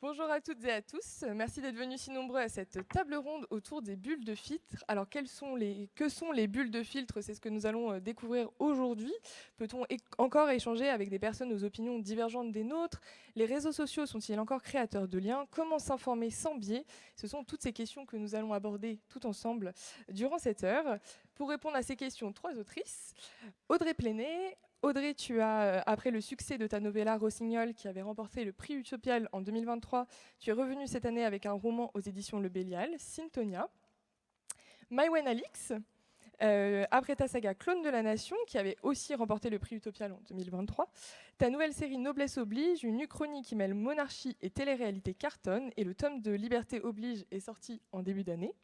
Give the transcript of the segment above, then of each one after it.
Bonjour à toutes et à tous. Merci d'être venus si nombreux à cette table ronde autour des bulles de filtre. Alors, que sont les bulles de filtre? C'est ce que nous allons découvrir aujourd'hui. Peut-on encore échanger avec des personnes aux opinions divergentes des nôtres? Les réseaux sociaux sont-ils encore créateurs de liens? Comment s'informer sans biais? Ce sont toutes ces questions que nous allons aborder tout ensemble durant cette heure. Pour répondre à ces questions, trois autrices. Audrey Plénet. Audrey, tu as, après le succès de ta novella Rossignol, qui avait remporté le prix Utopial en 2023, tu es revenue cette année avec un roman aux éditions Le Bélial, Syntonia. Maïwen Alix, après ta saga Clone de la Nation, qui avait aussi remporté le prix Utopial en 2023, ta nouvelle série Noblesse oblige, une uchronie qui mêle monarchie et télé-réalité cartonne, et le tome de Liberté oblige est sorti en début d'année.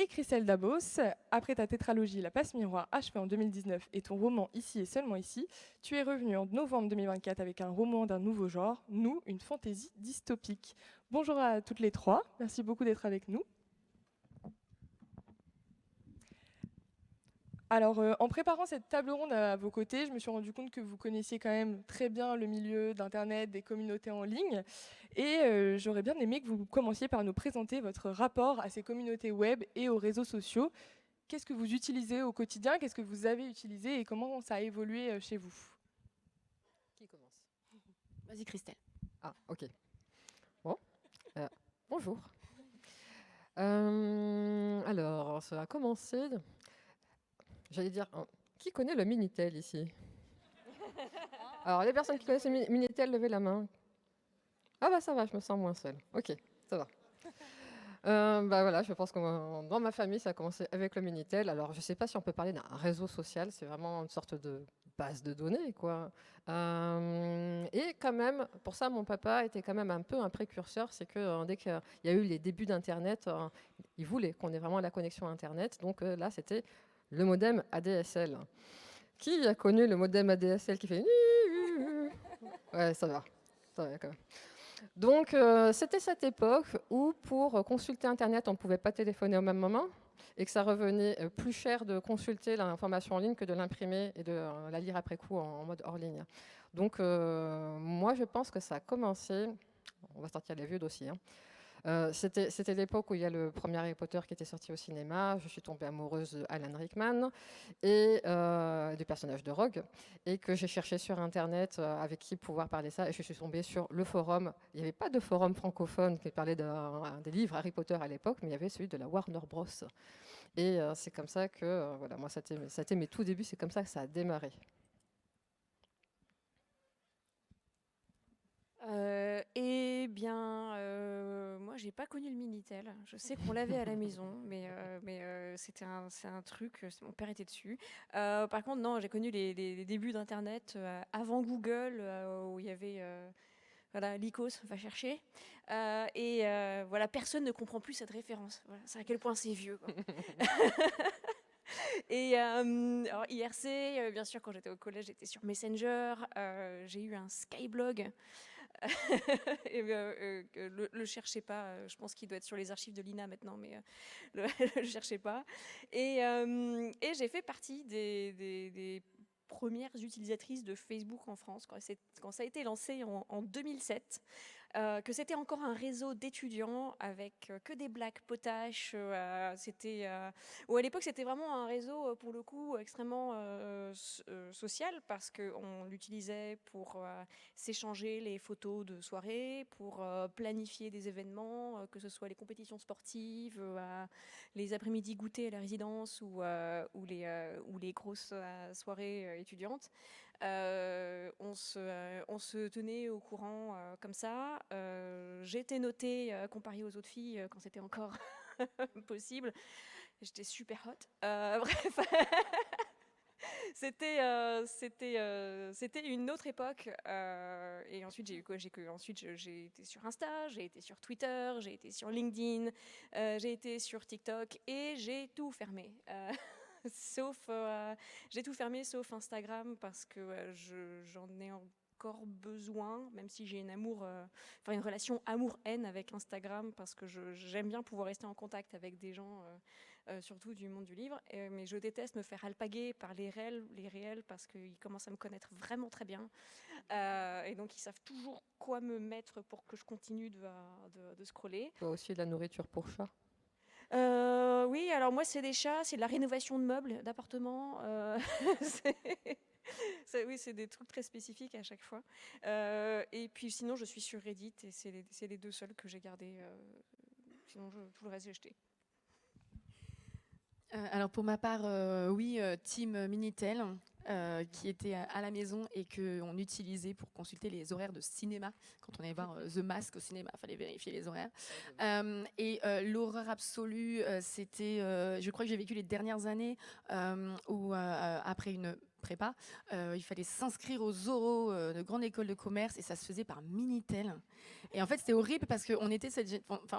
Et Christelle Dabos, après ta tétralogie La Passe Miroir, achevée en 2019, et ton roman Ici et seulement ici, tu es revenu en novembre 2024 avec un roman d'un nouveau genre, Nous, une fantaisie dystopique. Bonjour à toutes les trois, merci beaucoup d'être avec nous. Alors, en préparant cette table ronde à vos côtés, je me suis rendu compte que vous connaissiez quand même très bien le milieu d'Internet, des communautés en ligne. Et j'aurais bien aimé que vous commenciez par nous présenter votre rapport à ces communautés web et aux réseaux sociaux. Qu'est-ce que vous utilisez au quotidien? Qu'est-ce que vous avez utilisé et comment ça a évolué chez vous? Qui commence? Vas-y Christelle. Ah, ok. Bon, euh, bonjour. Alors, ça a commencé. J'allais dire, qui connaît le Minitel ici? Alors, les personnes qui connaissent le Minitel, levez la main. Ah bah ça va, je me sens moins seule. Ok, ça va. Bah voilà, je pense que dans ma famille, ça a commencé avec le Minitel. Alors, je ne sais pas si on peut parler d'un réseau social, c'est vraiment une sorte de base de données, quoi. Et quand même, pour ça, mon papa était quand même un peu un précurseur. C'est que dès qu'il y a eu les débuts d'Internet, il voulait qu'on ait vraiment la connexion Internet. Donc là, c'était le modem ADSL. Qui a connu le modem ADSL qui fait... Ouais, ça va. Ça va quand même. Donc, c'était cette époque où, pour consulter Internet, on ne pouvait pas téléphoner au même moment et que ça revenait plus cher de consulter l'information en ligne que de l'imprimer et de la lire après coup en mode hors ligne. Donc, moi, je pense que ça a commencé, on va sortir les vieux dossiers, hein. C'était l'époque où il y a le premier Harry Potter qui était sorti au cinéma. Je suis tombée amoureuse d'Alan Rickman et du personnage de Rogue, et que j'ai cherché sur Internet avec qui pouvoir parler ça. Et je suis tombée sur le forum. Il n'y avait pas de forum francophone qui parlait des livres Harry Potter à l'époque, mais il y avait celui de la Warner Bros. Et c'est comme ça que, voilà, moi, ça a été mes tout débuts. C'est comme ça que ça a démarré. Eh bien, moi, j'ai pas connu le Minitel. Je sais qu'on l'avait à la maison, mais c'est un truc. Mon père était dessus. Par contre, non, j'ai connu les débuts d'Internet avant Google, où il y avait voilà, l'ICOS, va chercher. Voilà, personne ne comprend plus cette référence. Voilà, c'est à quel point c'est vieux, quoi. Alors, IRC, bien sûr, quand j'étais au collège, j'étais sur Messenger. J'ai eu un Skyblog. Et le cherchez pas, je pense qu'il doit être sur les archives de l'INA maintenant, mais le cherchez pas. Et j'ai fait partie des premières utilisatrices de Facebook en France, quand ça a été lancé en 2007, que c'était encore un réseau d'étudiants avec que des blagues potaches. Ou à l'époque, c'était vraiment un réseau, pour le coup, extrêmement social, parce qu'on l'utilisait pour s'échanger les photos de soirée, pour planifier des événements, que ce soit les compétitions sportives, les après-midi goûter à la résidence, ou les grosses soirées étudiantes. On se tenait au courant comme ça. J'étais notée comparée aux autres filles quand c'était encore possible. J'étais super hot. Bref. C'était une autre époque. Et ensuite, j'ai eu quoi? Ensuite, j'ai été sur Insta, j'ai été sur Twitter, j'ai été sur LinkedIn, j'ai été sur TikTok, et j'ai tout fermé. J'ai tout fermé sauf Instagram, parce que j'en ai encore besoin, même si j'ai une relation amour-haine avec Instagram, parce que j'aime bien pouvoir rester en contact avec des gens surtout du monde du livre. Mais je déteste me faire alpaguer par les réels parce qu'ils commencent à me connaître vraiment très bien. Et donc, ils savent toujours quoi me mettre pour que je continue de scroller. Toi aussi, de la nourriture pour chat. Oui, alors moi, c'est des chats, c'est de la rénovation de meubles, d'appartements. Oui, c'est des trucs très spécifiques à chaque fois. Et puis sinon, je suis sur Reddit et c'est les deux seuls que j'ai gardés. Sinon, tout le reste, j'ai jeté. Alors pour ma part, oui, team Minitel, qui était à la maison et qu'on utilisait pour consulter les horaires de cinéma. Quand on allait voir The Mask au cinéma, il fallait vérifier les horaires. Et l'horreur absolue, c'était, je crois que j'ai vécu les dernières années où après une prépa, il fallait s'inscrire aux oraux de grande école de commerce et ça se faisait par Minitel. Et en fait, c'était horrible parce que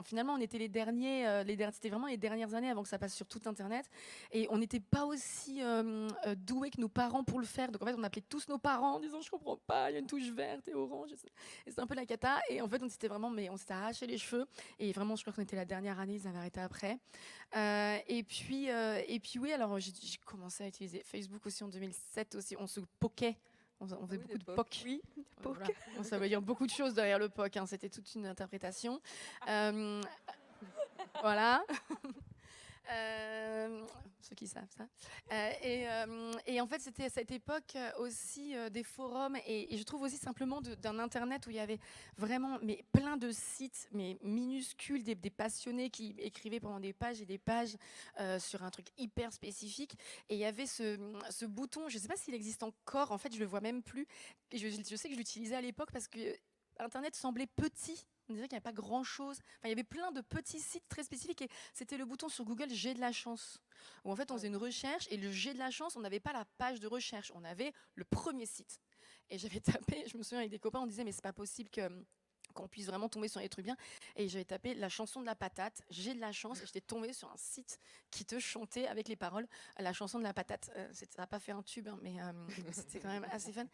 finalement, on était les derniers, c'était vraiment les dernières années avant que ça passe sur tout Internet. Et on n'était pas aussi doués que nos parents pour le faire. Donc en fait, on appelait tous nos parents en disant je comprends pas, il y a une touche verte et orange. Et c'est un peu la cata. Et en fait, on s'était arraché les cheveux. Et vraiment, je crois qu'on était la dernière année, ils avaient arrêté après. Et puis oui, alors j'ai commencé à utiliser Facebook aussi en 2007 aussi. On se poquait. On faisait beaucoup de POC. Oui, Voilà. Bon, ça veut dire beaucoup de choses derrière le POC. Hein. C'était toute une interprétation. Voilà. Ceux qui savent ça. Et en fait, c'était à cette époque aussi des forums et je trouve aussi simplement d'un Internet où il y avait vraiment plein de sites, mais minuscules, des passionnés qui écrivaient pendant des pages et des pages sur un truc hyper spécifique. Et il y avait ce bouton, je ne sais pas s'il existe encore, en fait, je le vois même plus. Et je sais que je l'utilisais à l'époque parce que Internet semblait petit. On dirait qu'il n'y avait pas grand-chose. Enfin, il y avait plein de petits sites très spécifiques et c'était le bouton sur Google « J'ai de la chance ». Où en fait, on faisait une recherche et le « J'ai de la chance », on n'avait pas la page de recherche. On avait le premier site. Et j'avais tapé, je me souviens avec des copains, on disait « Mais c'est pas possible qu'on puisse vraiment tomber sur les trucs bien ». Et j'avais tapé la chanson de la patate, j'ai de la chance, et j'étais tombée sur un site qui te chantait avec les paroles la chanson de la patate. Ça n'a pas fait un tube, hein, mais c'était quand même assez fun.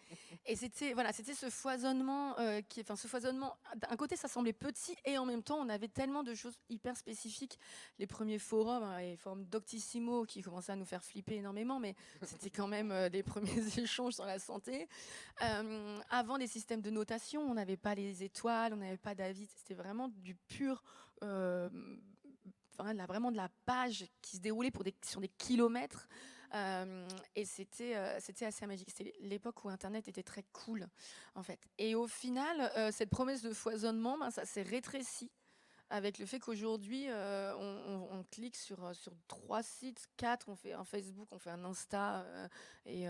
Et c'était ce foisonnement, d'un côté ça semblait petit, et en même temps on avait tellement de choses hyper spécifiques. Les premiers forums, les forums Doctissimo qui commençaient à nous faire flipper énormément, mais c'était quand même des premiers échanges sur la santé. Avant les systèmes de notation, on n'avait pas les étoiles, on n'avait pas d'avis, c'était vraiment du pur, vraiment de la page qui se déroulait sur des kilomètres. Et c'était assez magique. C'était l'époque où Internet était très cool, en fait. Et au final, cette promesse de foisonnement, ça s'est rétréci avec le fait qu'aujourd'hui, on clique sur 3 sites, 4, on fait un Facebook, on fait un Insta et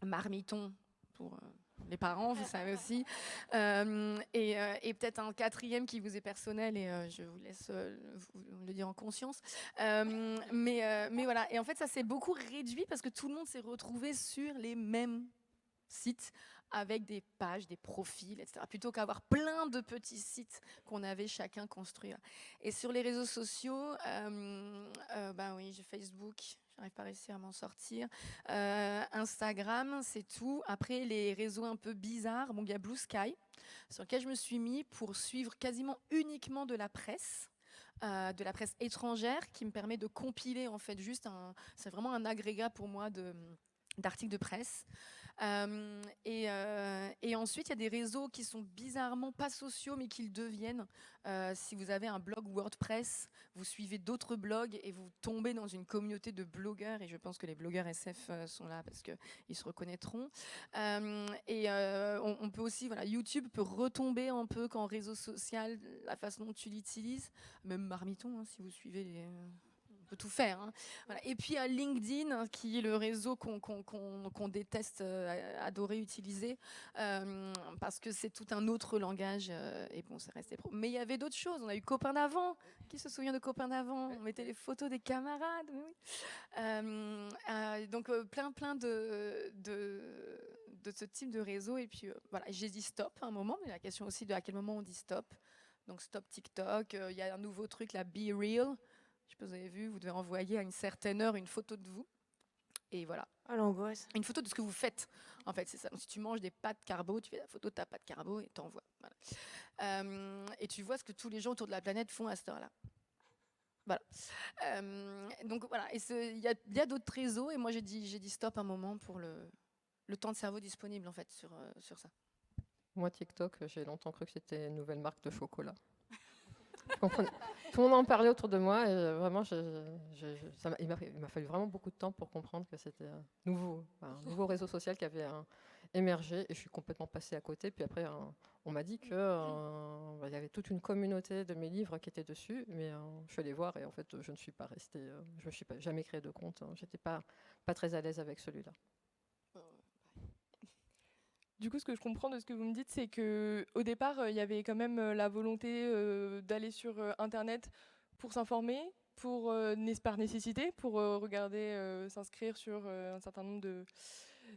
Marmiton pour les parents, vous savez aussi, et peut-être un 4e qui vous est personnel et je vous laisse vous le dire en conscience. Mais voilà, et en fait ça s'est beaucoup réduit parce que tout le monde s'est retrouvé sur les mêmes sites avec des pages, des profils, etc. Plutôt qu'avoir plein de petits sites qu'on avait chacun construits. Et sur les réseaux sociaux, oui, j'ai Facebook. J'arrive pas à réussir à m'en sortir. Instagram, c'est tout. Après, les réseaux un peu bizarres, il y a Blue Sky, sur lequel je me suis mis pour suivre quasiment uniquement de la presse étrangère, qui me permet de compiler, en fait, c'est vraiment un agrégat pour moi d'articles de presse. Et ensuite, il y a des réseaux qui sont bizarrement pas sociaux, mais qui le deviennent. Si vous avez un blog WordPress, vous suivez d'autres blogs et vous tombez dans une communauté de blogueurs. Et je pense que les blogueurs SF sont là parce qu'ils se reconnaîtront. On peut aussi, YouTube peut retomber un peu quand réseau social, la façon dont tu l'utilises. Même Marmiton, hein, si vous suivez les... On peut tout faire. Hein. Voilà. Et puis LinkedIn, qui est le réseau qu'on déteste adorer utiliser, parce que c'est tout un autre langage. Et bon, ça restait pro. Mais il y avait d'autres choses. On a eu Copains d'avant. Qui se souvient de Copains d'avant? On mettait les photos des camarades. Oui. Donc plein de ce type de réseau. Et puis voilà, j'ai dit stop à un moment, mais la question aussi de à quel moment on dit stop. Donc stop TikTok. Il y a un nouveau truc, la Be Real. Je sais pas si vous avez vu, vous devez envoyer à une certaine heure une photo de vous. Et voilà. Ah, l'angoisse. Une photo de ce que vous faites. En fait, c'est ça. Donc, si tu manges des pâtes carbo, tu fais la photo de ta pâte carbo et t'envoies. Voilà. Et tu vois ce que tous les gens autour de la planète font à cette heure-là. Voilà. Donc voilà, et il y a d'autres réseaux, et moi j'ai dit stop un moment pour le temps de cerveau disponible en fait sur ça. Moi, TikTok, j'ai longtemps cru que c'était une nouvelle marque de chocolat. Je comprenais- Tout le monde en parlait autour de moi et vraiment, il m'a fallu vraiment beaucoup de temps pour comprendre que c'était un nouveau réseau social qui avait émergé et je suis complètement passée à côté. Puis après, on m'a dit qu'il y avait toute une communauté de mes livres qui étaient dessus, mais je suis allée voir et en fait, je ne suis pas restée, je ne suis jamais créé de compte. J'étais pas très à l'aise avec celui-là. Du coup, ce que je comprends de ce que vous me dites, c'est que au départ, il y avait quand même la volonté d'aller sur Internet pour s'informer, pour par nécessité, pour regarder, s'inscrire sur un certain nombre de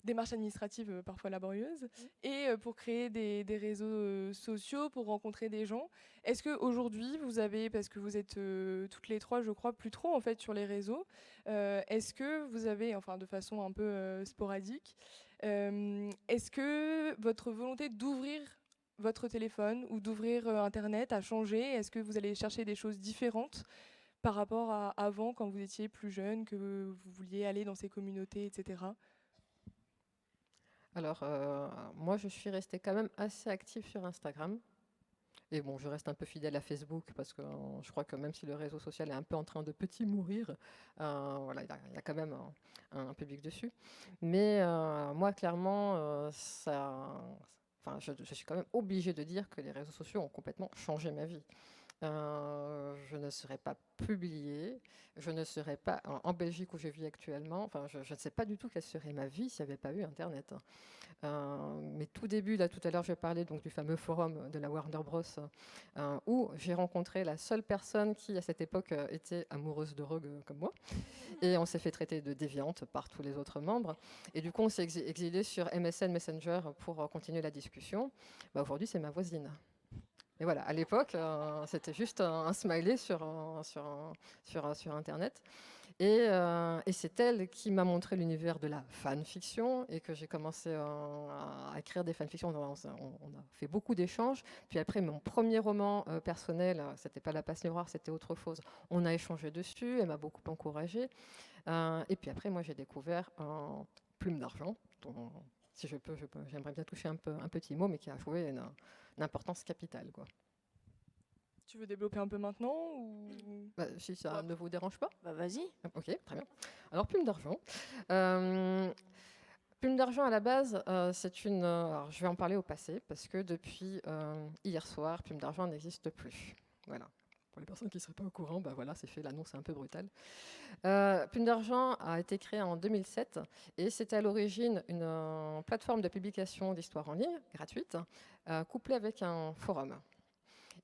démarches administratives parfois laborieuses, et pour créer des réseaux sociaux, pour rencontrer des gens. Est-ce qu'aujourd'hui, vous avez, parce que vous êtes toutes les trois, je crois, plus trop en fait sur les réseaux, est-ce que vous avez, enfin de façon un peu sporadique, est-ce que votre volonté d'ouvrir votre téléphone ou d'ouvrir Internet a changé? Est-ce que vous allez chercher des choses différentes par rapport à avant, quand vous étiez plus jeune, que vous vouliez aller dans ces communautés, etc. Alors, moi, je suis restée quand même assez active sur Instagram. Et bon, je reste un peu fidèle à Facebook parce que je crois que même si le réseau social est un peu en train de petit mourir, voilà, il y a quand même un public dessus. Mais moi, clairement, enfin, je suis quand même obligée de dire que les réseaux sociaux ont complètement changé ma vie. Je ne serais pas publiée, je ne serais pas en Belgique où je vis actuellement. Enfin, je ne sais pas du tout quelle serait ma vie s'il n'y avait pas eu Internet. Mes tout débuts, là tout à l'heure, je parlais donc du fameux forum de la Warner Bros. Où j'ai rencontré la seule personne qui, à cette époque, était amoureuse de Rogue comme moi. Et on s'est fait traiter de déviante par tous les autres membres. Et du coup, on s'est exilé sur MSN Messenger pour continuer la discussion. Bah, aujourd'hui, c'est ma voisine. Et voilà, à l'époque, c'était juste un smiley sur Internet. Et c'est elle qui m'a montré l'univers de la fanfiction et que j'ai commencé à écrire des fanfictions. On a fait beaucoup d'échanges. Puis après, mon premier roman personnel, c'était pas La Passe Miroir, c'était autre chose. On a échangé dessus, elle m'a beaucoup encouragée. Et puis après, moi, j'ai découvert Plume d'argent, dont, si j'aimerais bien toucher un petit mot, mais qui a joué une importance capitale, quoi. Tu veux développer un peu maintenant ou... Si ça ne vous dérange pas. Bah vas-y. Ok, très bien. Alors, Plume d'argent. Plume d'argent, à la base, c'est une... alors, je vais en parler au passé, parce que depuis hier soir, Plume d'argent n'existe plus. Voilà. Pour les personnes qui ne seraient pas au courant, bah voilà, c'est fait, l'annonce est un peu brutale. Plume d'argent a été créée en 2007, et c'était à l'origine une plateforme de publication d'histoires en ligne, gratuite, couplée avec un forum.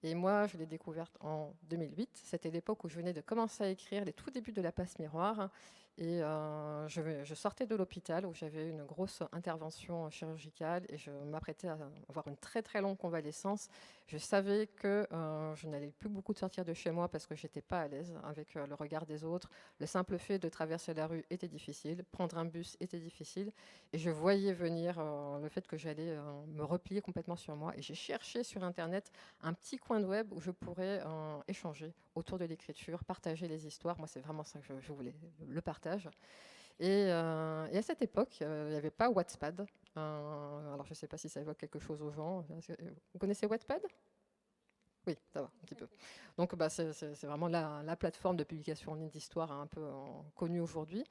Et moi, je l'ai découverte en 2008. C'était l'époque où je venais de commencer à écrire les tout débuts de La Passe Miroir. Et je sortais de l'hôpital où j'avais une grosse intervention chirurgicale et je m'apprêtais à avoir une très très longue convalescence. Je savais que je n'allais plus beaucoup sortir de chez moi parce que j'étais pas à l'aise avec le regard des autres. Le simple fait de traverser la rue était difficile, prendre un bus était difficile. Et je voyais venir le fait que j'allais me replier complètement sur moi. Et j'ai cherché sur Internet un petit coin de web où je pourrais échanger autour de l'écriture, partager les histoires. Moi, c'est vraiment ça que je voulais, le partage. Et à cette époque, il n'y avait pas Wattpad. Alors, je ne sais pas si ça évoque quelque chose aux gens. Vous connaissez Wattpad ? Oui, ça va, un petit peu. Donc, c'est vraiment la plateforme de publication en ligne d'histoire un peu connue aujourd'hui.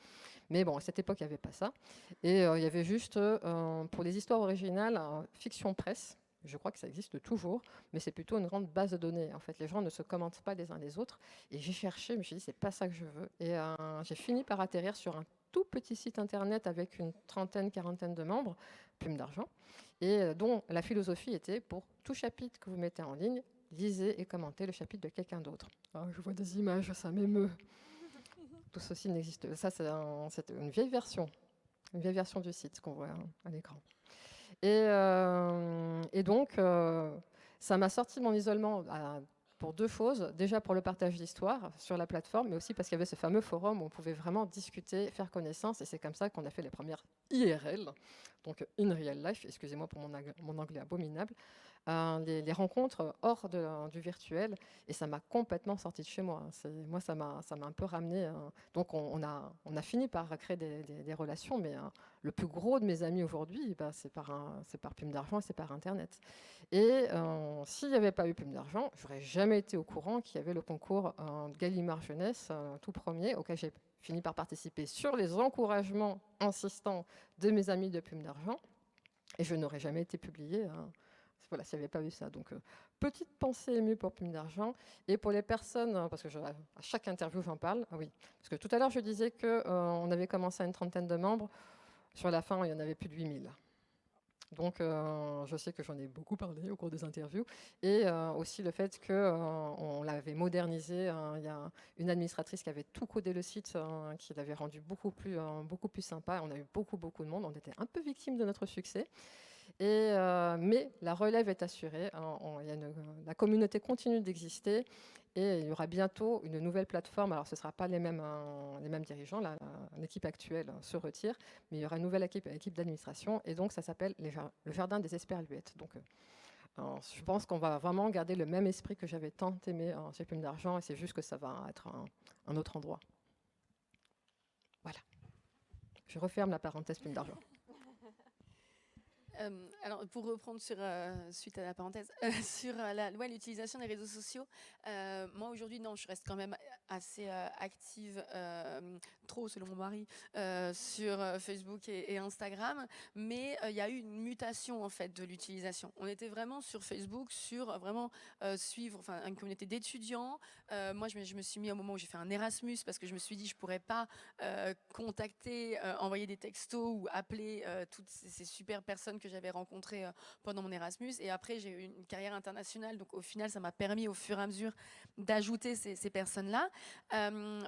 Mais bon, à cette époque, il n'y avait pas ça. Et il y avait juste, pour les histoires originales, Fiction Presse. Je crois que ça existe toujours, mais c'est plutôt une grande base de données. En fait, les gens ne se commentent pas les uns les autres. Et j'ai cherché, je me suis dit, c'est pas ça que je veux. Et j'ai fini par atterrir sur un tout petit site internet avec une trentaine, quarantaine de membres, Plume d'argent, et dont la philosophie était, pour tout chapitre que vous mettez en ligne, lisez et commentez le chapitre de quelqu'un d'autre. Oh, je vois des images, ça m'émeut. Tout ceci n'existe. Ça, c'est une vieille version du site qu'on voit à l'écran. Et donc, ça m'a sorti de mon isolement pour deux choses. Déjà pour le partage d'histoire sur la plateforme, mais aussi parce qu'il y avait ce fameux forum où on pouvait vraiment discuter, faire connaissance. Et c'est comme ça qu'on a fait les premières IRL, donc in real life, excusez-moi pour mon anglais abominable, les rencontres hors du virtuel, et ça m'a complètement sorti de chez moi. Moi, ça m'a un peu ramené. Donc, on a fini par créer des relations, mais le plus gros de mes amis aujourd'hui, c'est par Plume d'Argent et c'est par Internet. Et s'il n'y avait pas eu Plume d'Argent, je n'aurais jamais été au courant qu'il y avait le concours Gallimard Jeunesse, tout premier, auquel j'ai fini par participer sur les encouragements insistants de mes amis de Plume d'Argent. Et je n'aurais jamais été publiée voilà, s'il n'y avait pas eu ça. Donc, petite pensée émue pour Plume d'Argent. Et pour les personnes, parce que à chaque interview, j'en parle. Ah oui, parce que tout à l'heure, je disais qu'on avait commencé à une trentaine de membres. Sur la fin, il y en avait plus de 8000. Donc, je sais que j'en ai beaucoup parlé au cours des interviews. Et aussi le fait qu'on l'avait modernisé. Il y a une administratrice qui avait tout codé le site, qui l'avait rendu beaucoup plus sympa. On a eu beaucoup de monde. On était un peu victime de notre succès. Mais la relève est assurée. La communauté continue d'exister. Et il y aura bientôt une nouvelle plateforme. Alors, ce ne sera pas les mêmes dirigeants. L'équipe actuelle se retire. Mais il y aura une nouvelle équipe d'administration. Et donc, ça s'appelle le Jardin des Esperluettes. Donc, je pense qu'on va vraiment garder le même esprit que j'avais tant aimé chez Plume d'Argent. Et c'est juste que ça va être un autre endroit. Voilà. Je referme la parenthèse Plume d'Argent. Alors, pour reprendre suite à la parenthèse, sur l'utilisation des réseaux sociaux, moi aujourd'hui, non, je reste quand même assez active, trop selon mon mari, sur Facebook et Instagram, mais il y a eu une mutation en fait de l'utilisation. On était vraiment sur Facebook, sur vraiment suivre une communauté d'étudiants. Moi, je me suis mis au moment où j'ai fait un Erasmus parce que je me suis dit je pourrais pas contacter, envoyer des textos ou appeler toutes ces super personnes que j'avais rencontrées pendant mon Erasmus. Et après, j'ai eu une carrière internationale. Donc, au final, ça m'a permis au fur et à mesure d'ajouter ces personnes-là.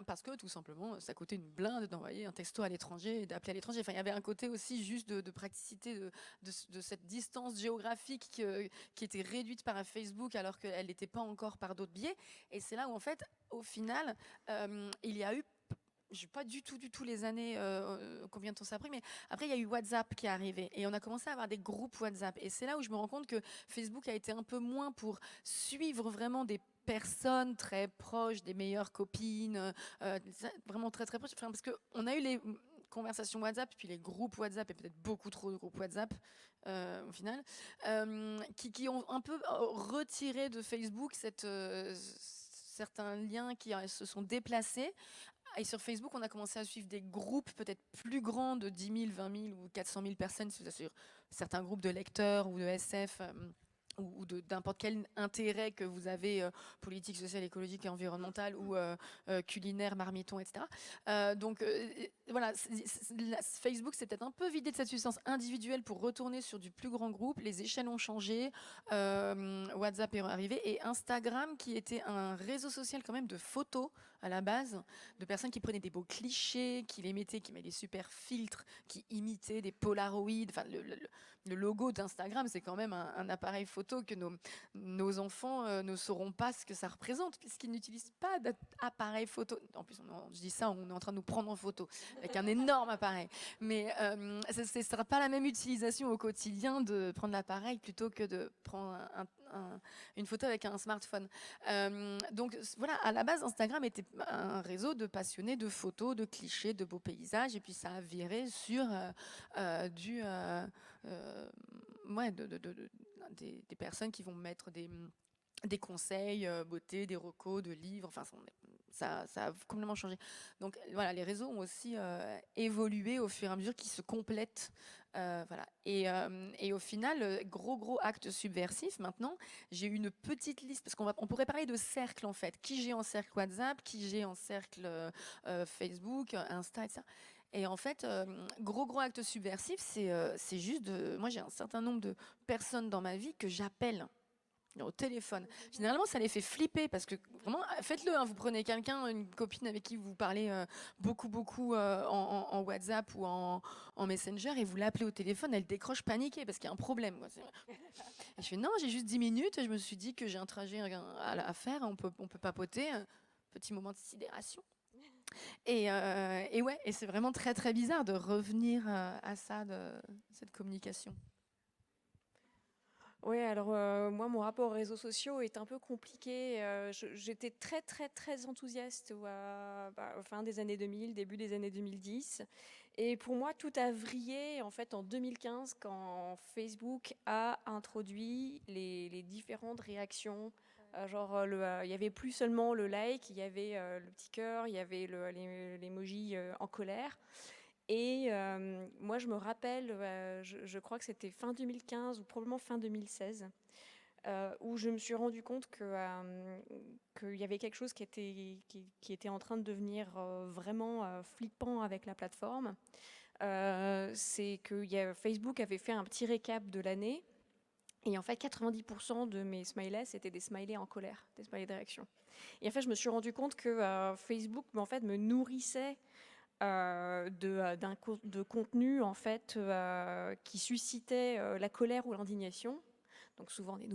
Parce que, tout simplement, ça coûtait une blinde d'envoyer un texto à l'étranger et d'appeler à l'étranger. Enfin, il y avait un côté aussi juste de praticité de cette distance géographique qui était réduite par Facebook alors qu'elle n'était pas encore par d'autres biais. Et c'est là où, en fait, au final, il y a eu je n'ai pas du tout les années, combien de temps ça a pris, mais après, il y a eu WhatsApp qui est arrivé et on a commencé à avoir des groupes WhatsApp. Et c'est là où je me rends compte que Facebook a été un peu moins pour suivre vraiment des personnes très proches, des meilleures copines, vraiment très proches. Parce qu'on a eu les conversations WhatsApp, puis les groupes WhatsApp, et peut-être beaucoup trop de groupes WhatsApp, au final, qui ont un peu retiré de Facebook certains liens qui se sont déplacés. Et sur Facebook, on a commencé à suivre des groupes peut-être plus grands de 10 000, 20 000 ou 400 000 personnes sur certains groupes de lecteurs ou de SF ou de n'importe quel intérêt que vous avez, politique, social, écologique et environnemental ou culinaire, marmiton, etc. Voilà, Facebook s'est peut-être un peu vidé de cette substance individuelle pour retourner sur du plus grand groupe. Les échelles ont changé, WhatsApp est arrivé et Instagram qui était un réseau social quand même de photos à la base, de personnes qui prenaient des beaux clichés, qui les mettaient, qui mettaient des super filtres, qui imitaient des Polaroids. Enfin, le logo d'Instagram, c'est quand même un appareil photo que nos enfants ne sauront pas ce que ça représente, puisqu'ils n'utilisent pas d'appareil photo. En plus, je dis ça, on est en train de nous prendre en photo avec un énorme appareil. Mais ce ne sera pas la même utilisation au quotidien de prendre l'appareil plutôt que de prendre une photo avec un smartphone. Donc voilà, à la base, Instagram était un réseau de passionnés de photos, de clichés, de beaux paysages, et puis ça a viré sur des personnes qui vont mettre des conseils, beauté, des recos, de livres, enfin ça a complètement changé. Donc voilà, les réseaux ont aussi évolué au fur et à mesure qu'ils se complètent. Voilà. Et au final, gros acte subversif. Maintenant, j'ai une petite liste parce on pourrait parler de cercle en fait. Qui j'ai en cercle WhatsApp, qui j'ai en cercle Facebook, Insta, etc. Et en fait, gros acte subversif, c'est juste moi j'ai un certain nombre de personnes dans ma vie que j'appelle au téléphone. Généralement, ça les fait flipper parce que vraiment, faites-le. Vous prenez quelqu'un, une copine avec qui vous parlez beaucoup en WhatsApp ou en Messenger et vous l'appelez au téléphone, elle décroche paniquée parce qu'il y a un problème. Et je fais non, j'ai juste 10 minutes. Et je me suis dit que j'ai un trajet à faire. On peut papoter. Petit moment de sidération. Et c'est vraiment très bizarre de revenir à ça, de cette communication. Ouais, alors moi, mon rapport aux réseaux sociaux est un peu compliqué. J'étais très, très, très enthousiaste au fin des années 2000, début des années 2010. Et pour moi, tout a vrillé en fait en 2015 quand Facebook a introduit les différentes réactions. Il y avait plus seulement le like, il y avait le petit cœur, il y avait l'emoji en colère. Et moi, je me rappelle, je crois que c'était fin 2015 ou probablement fin 2016, où je me suis rendu compte qu'il y avait quelque chose qui était en train de devenir vraiment flippant avec la plateforme. C'est que Facebook avait fait un petit récap de l'année. Et en fait, 90% de mes smileys, c'était des smileys en colère, des smileys de réaction. Et en fait, je me suis rendu compte que Facebook en fait, me nourrissait de contenu en fait qui suscitait la colère ou l'indignation. Donc souvent des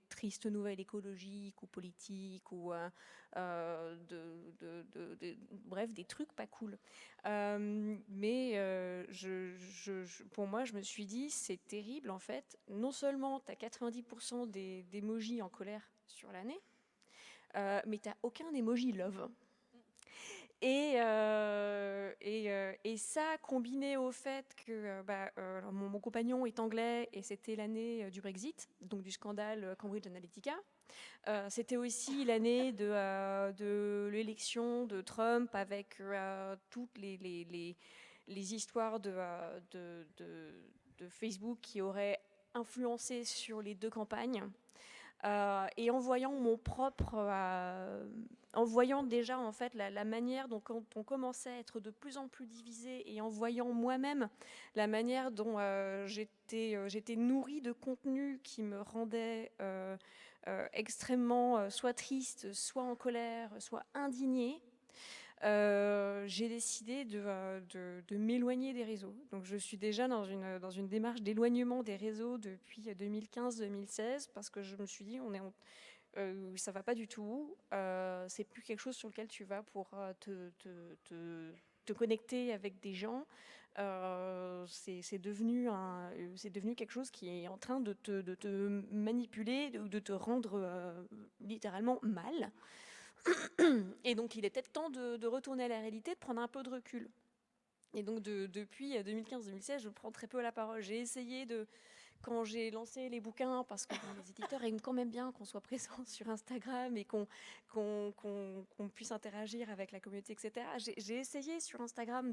tristes nouvelles écologiques ou politiques ou bref des trucs pas cool. Pour moi, je me suis dit c'est terrible en fait. Non seulement tu as 90% d'émojis en colère sur l'année, mais tu n'as aucun emoji love. Et ça, combiné au fait que mon compagnon est anglais et c'était l'année du Brexit, donc du scandale Cambridge Analytica. C'était aussi l'année de l'élection de Trump avec toutes les histoires de Facebook qui auraient influencé sur les deux campagnes. Et en voyant en voyant déjà en fait la manière dont on commençait à être de plus en plus divisé et en voyant moi-même la manière dont j'étais nourrie de contenu qui me rendait extrêmement soit triste, soit en colère, soit indignée. J'ai décidé de m'éloigner des réseaux. Donc je suis déjà dans une démarche d'éloignement des réseaux depuis 2015-2016 parce que je me suis dit ça va pas du tout. C'est plus quelque chose sur lequel tu vas pour te connecter avec des gens. C'est devenu quelque chose qui est en train de te manipuler, de te rendre littéralement mal. Et donc, il est peut-être temps de retourner à la réalité, de prendre un peu de recul. Et donc, depuis 2015-2016, je prends très peu la parole. J'ai essayé quand j'ai lancé les bouquins, parce que les éditeurs aiment quand même bien qu'on soit présent sur Instagram et qu'on puisse interagir avec la communauté, etc. J'ai essayé sur Instagram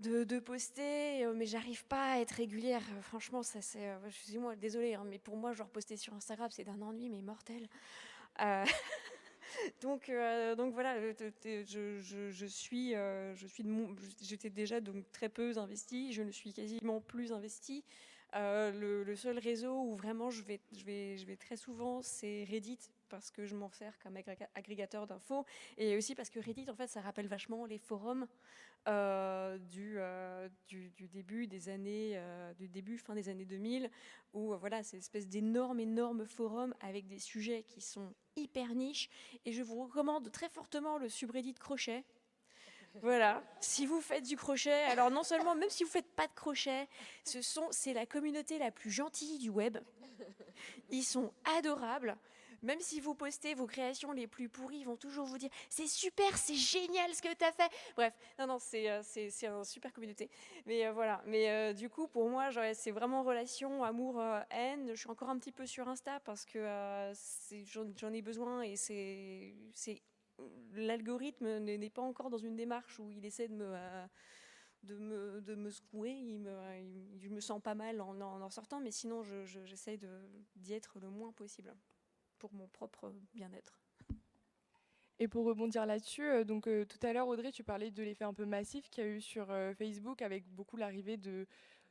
de poster, mais j'arrive pas à être régulière. Franchement, excusez-moi, désolée, hein, mais pour moi, genre poster sur Instagram, c'est d'un ennui, mais mortel. Donc voilà, j'étais déjà donc très peu investie, je ne suis quasiment plus investie. Le seul réseau où vraiment je vais très souvent, c'est Reddit, parce que je m'en sers comme agrégateur d'infos, et aussi parce que Reddit, en fait, ça rappelle vachement les forums du début, fin des années 2000, où voilà, c'est une espèce d'énormes forums avec des sujets qui sont hyper niches, et je vous recommande très fortement le subreddit crochet. Voilà, si vous faites du crochet, alors non seulement, même si vous faites pas de crochet, c'est la communauté la plus gentille du web. Ils sont adorables. Même si vous postez vos créations les plus pourries, ils vont toujours vous dire « C'est super, c'est génial ce que tu as fait !» Bref, non, c'est une super communauté. Mais voilà, du coup, pour moi, c'est vraiment relation amour-haine. Je suis encore un petit peu sur Insta parce que j'en ai besoin et l'algorithme n'est pas encore dans une démarche où il essaie de me secouer. Je me sens pas mal en sortant, mais sinon, j'essaie d'y être le moins possible pour mon propre bien-être. Et pour rebondir là-dessus, tout à l'heure, Audrey, tu parlais de l'effet un peu massif qu'il y a eu sur Facebook avec beaucoup l'arrivée de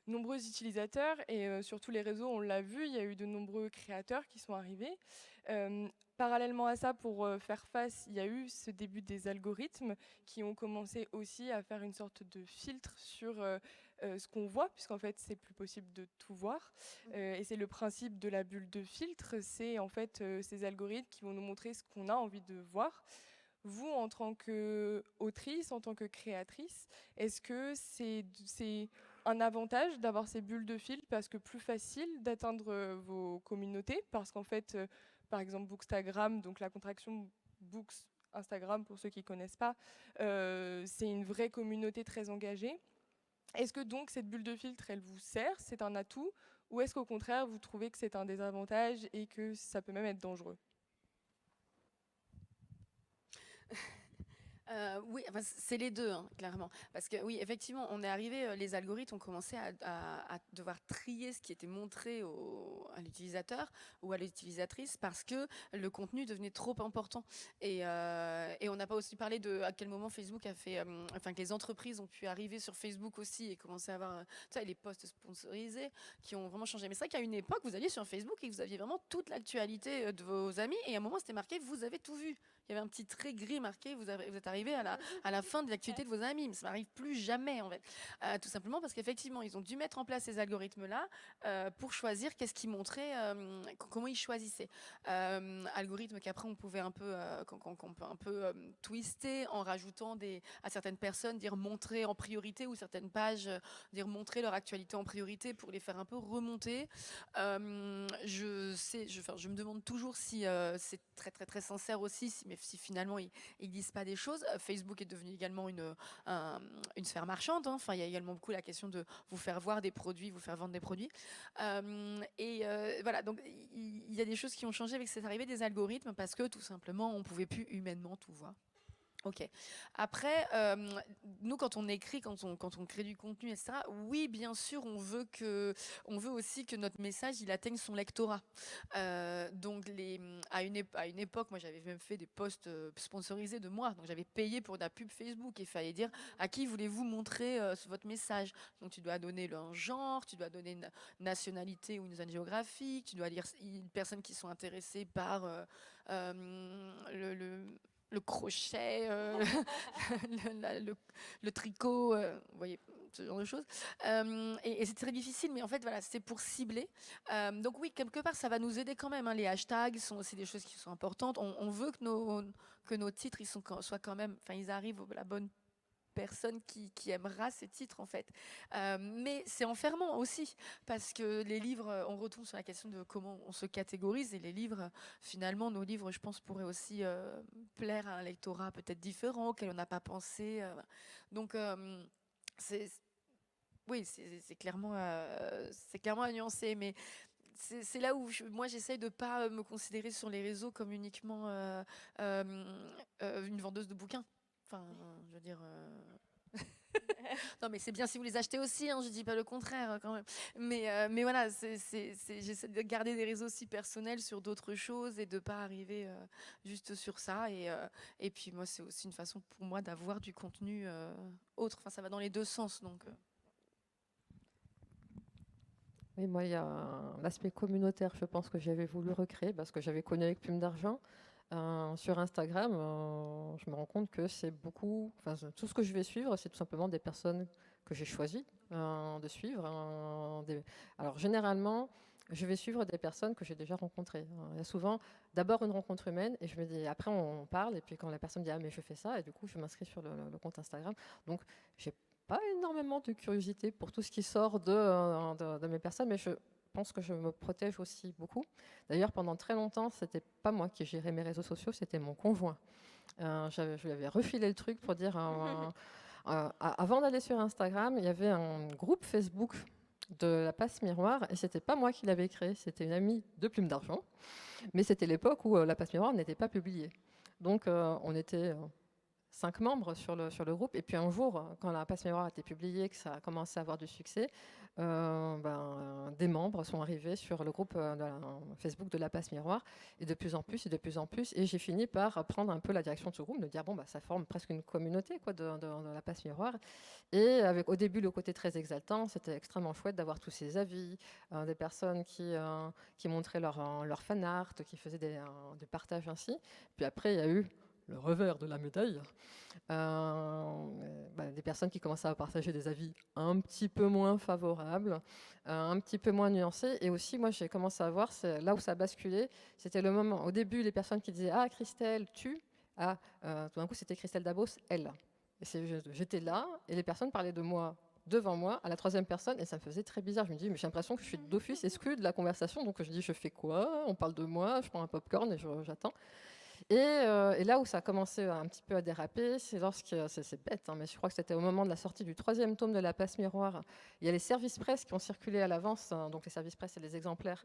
nombreux utilisateurs et sur tous les réseaux, on l'a vu, il y a eu de nombreux créateurs qui sont arrivés. Parallèlement à ça, pour faire face, il y a eu ce début des algorithmes qui ont commencé aussi à faire une sorte de filtre sur ce qu'on voit, puisqu'en fait, c'est plus possible de tout voir. Et c'est le principe de la bulle de filtre, c'est en fait ces algorithmes qui vont nous montrer ce qu'on a envie de voir. Vous, en tant qu'autrice, en tant que créatrice, est-ce que c'est un avantage d'avoir ces bulles de filtre parce que plus facile d'atteindre vos communautés parce qu'en fait, par exemple, Bookstagram, donc la contraction Books Instagram pour ceux qui ne connaissent pas, c'est une vraie communauté très engagée. Est-ce que donc cette bulle de filtre, elle vous sert, c'est un atout, ou est-ce qu'au contraire, vous trouvez que c'est un désavantage et que ça peut même être dangereux? Oui, enfin, c'est les deux, hein, clairement. Parce que oui, effectivement, on est arrivé, les algorithmes ont commencé à devoir trier ce qui était montré à l'utilisateur ou à l'utilisatrice parce que le contenu devenait trop important. Et on n'a pas aussi parlé de à quel moment Facebook a fait, enfin que les entreprises ont pu arriver sur Facebook aussi et commencer à avoir, tu sais, les posts sponsorisés qui ont vraiment changé. Mais c'est vrai qu'à une époque, vous alliez sur Facebook et vous aviez vraiment toute l'actualité de vos amis et à un moment, c'était marqué, vous avez tout vu. Il y avait un petit trait gris marqué, vous êtes arrivé à la fin de l'activité de vos amis. Mais ça n'arrive plus jamais, en fait. Tout simplement parce qu'effectivement, ils ont dû mettre en place ces algorithmes-là pour choisir qu'est-ce qu'ils montraient, comment ils choisissaient. Algorithmes qu'après, on pouvait un peu, qu'on peut un peu twister en rajoutant à certaines personnes, dire montrer en priorité ou certaines pages, dire montrer leur actualité en priorité pour les faire un peu remonter. Je me demande toujours si c'est très, très, très sincère aussi, mais si finalement ils disent pas des choses. Facebook est devenu également une sphère marchande. Hein. Enfin, il y a également beaucoup la question de vous faire voir des produits, vous faire vendre des produits. Voilà, donc il y a des choses qui ont changé avec cette arrivée des algorithmes parce que tout simplement, on pouvait plus humainement tout voir. Ok. Après, nous, quand on écrit, quand on crée du contenu, etc., oui, bien sûr, on veut aussi que notre message, il atteigne son lectorat. Donc, à une époque, moi, j'avais même fait des posts sponsorisés de moi. Donc, j'avais payé pour de la pub Facebook. Il fallait dire à qui voulez-vous montrer votre message. Donc, tu dois donner un genre, tu dois donner une nationalité ou une zone géographique, tu dois dire une personne qui sont intéressées par le crochet, le tricot, vous voyez, ce genre de choses. Et c'est très difficile, mais en fait, voilà, c'est pour cibler. Donc oui, quelque part, ça va nous aider quand même. Hein. Les hashtags sont aussi des choses qui sont importantes. On veut que nos titres soient quand même, enfin, ils arrivent à la bonne personne qui aimera ces titres en fait. Mais c'est enfermant aussi parce que les livres, on retourne sur la question de comment on se catégorise et les livres, finalement, nos livres, je pense, pourraient aussi plaire à un lectorat peut-être différent auquel on n'a pas pensé. Donc oui, c'est clairement à nuancer, mais c'est là où moi j'essaye de pas me considérer sur les réseaux comme uniquement une vendeuse de bouquins. Enfin, je veux dire. Non, mais c'est bien si vous les achetez aussi, hein, je dis pas le contraire quand même. Mais voilà, j'essaie de garder des réseaux aussi personnels sur d'autres choses et de pas arriver juste sur ça. Et puis moi, c'est aussi une façon pour moi d'avoir du contenu autre. Enfin, ça va dans les deux sens. Donc. Oui, moi, il y a l'aspect communautaire, je pense que j'avais voulu recréer parce que j'avais connu avec Plume d'Argent. Sur Instagram, je me rends compte que c'est beaucoup. Enfin, tout ce que je vais suivre, c'est tout simplement des personnes que j'ai choisi de suivre. Alors, généralement, je vais suivre des personnes que j'ai déjà rencontrées. Il y a souvent d'abord une rencontre humaine et je me dis, après, on parle. Et puis, quand la personne dit, ah, mais je fais ça, et du coup, je m'inscris sur le compte Instagram. Donc, j'ai pas énormément de curiosité pour tout ce qui sort de mes personnes, mais je pense que je me protège aussi beaucoup. D'ailleurs, pendant très longtemps, c'était pas moi qui gérais mes réseaux sociaux, c'était mon conjoint. Je lui avais refilé le truc pour dire, avant d'aller sur Instagram, il y avait un groupe Facebook de la Passe Miroir, et c'était pas moi qui l'avais créé, c'était une amie de Plume d'Argent, mais c'était l'époque où la Passe Miroir n'était pas publiée. Donc, on était 5 membres sur le groupe. Et puis un jour, quand la Passe Miroir a été publiée, que ça a commencé à avoir du succès, des membres sont arrivés sur le groupe Facebook de la Passe Miroir, et de plus en plus, et de plus en plus. Et j'ai fini par prendre un peu la direction de ce groupe, de dire, bon, ça forme presque une communauté quoi, de la Passe Miroir. Et avec au début le côté très exaltant, c'était extrêmement chouette d'avoir tous ces avis, des personnes qui montraient leur fan art, qui faisaient des partages ainsi. Puis après, il y a eu le revers de la médaille, des personnes qui commençaient à partager des avis un petit peu moins favorables, un petit peu moins nuancés. Et aussi, moi, j'ai commencé à voir, c'est là où ça a basculé, c'était le moment, au début, les personnes qui disaient « Ah, Christelle, tu », tout d'un coup, c'était Christelle Dabos, elle. Et j'étais là, et les personnes parlaient de moi devant moi, à la troisième personne, et ça me faisait très bizarre. Je me dis, mais j'ai l'impression que je suis d'office exclue de la conversation, donc je dis, je fais quoi? On parle de moi, je prends un popcorn et j'attends. Et là où ça a commencé un petit peu à déraper, c'est lorsque, c'est bête, hein, mais je crois que c'était au moment de la sortie du 3e tome de La Passe Miroir. Il y a les services presse qui ont circulé à l'avance, hein, donc les services presse, c'est les exemplaires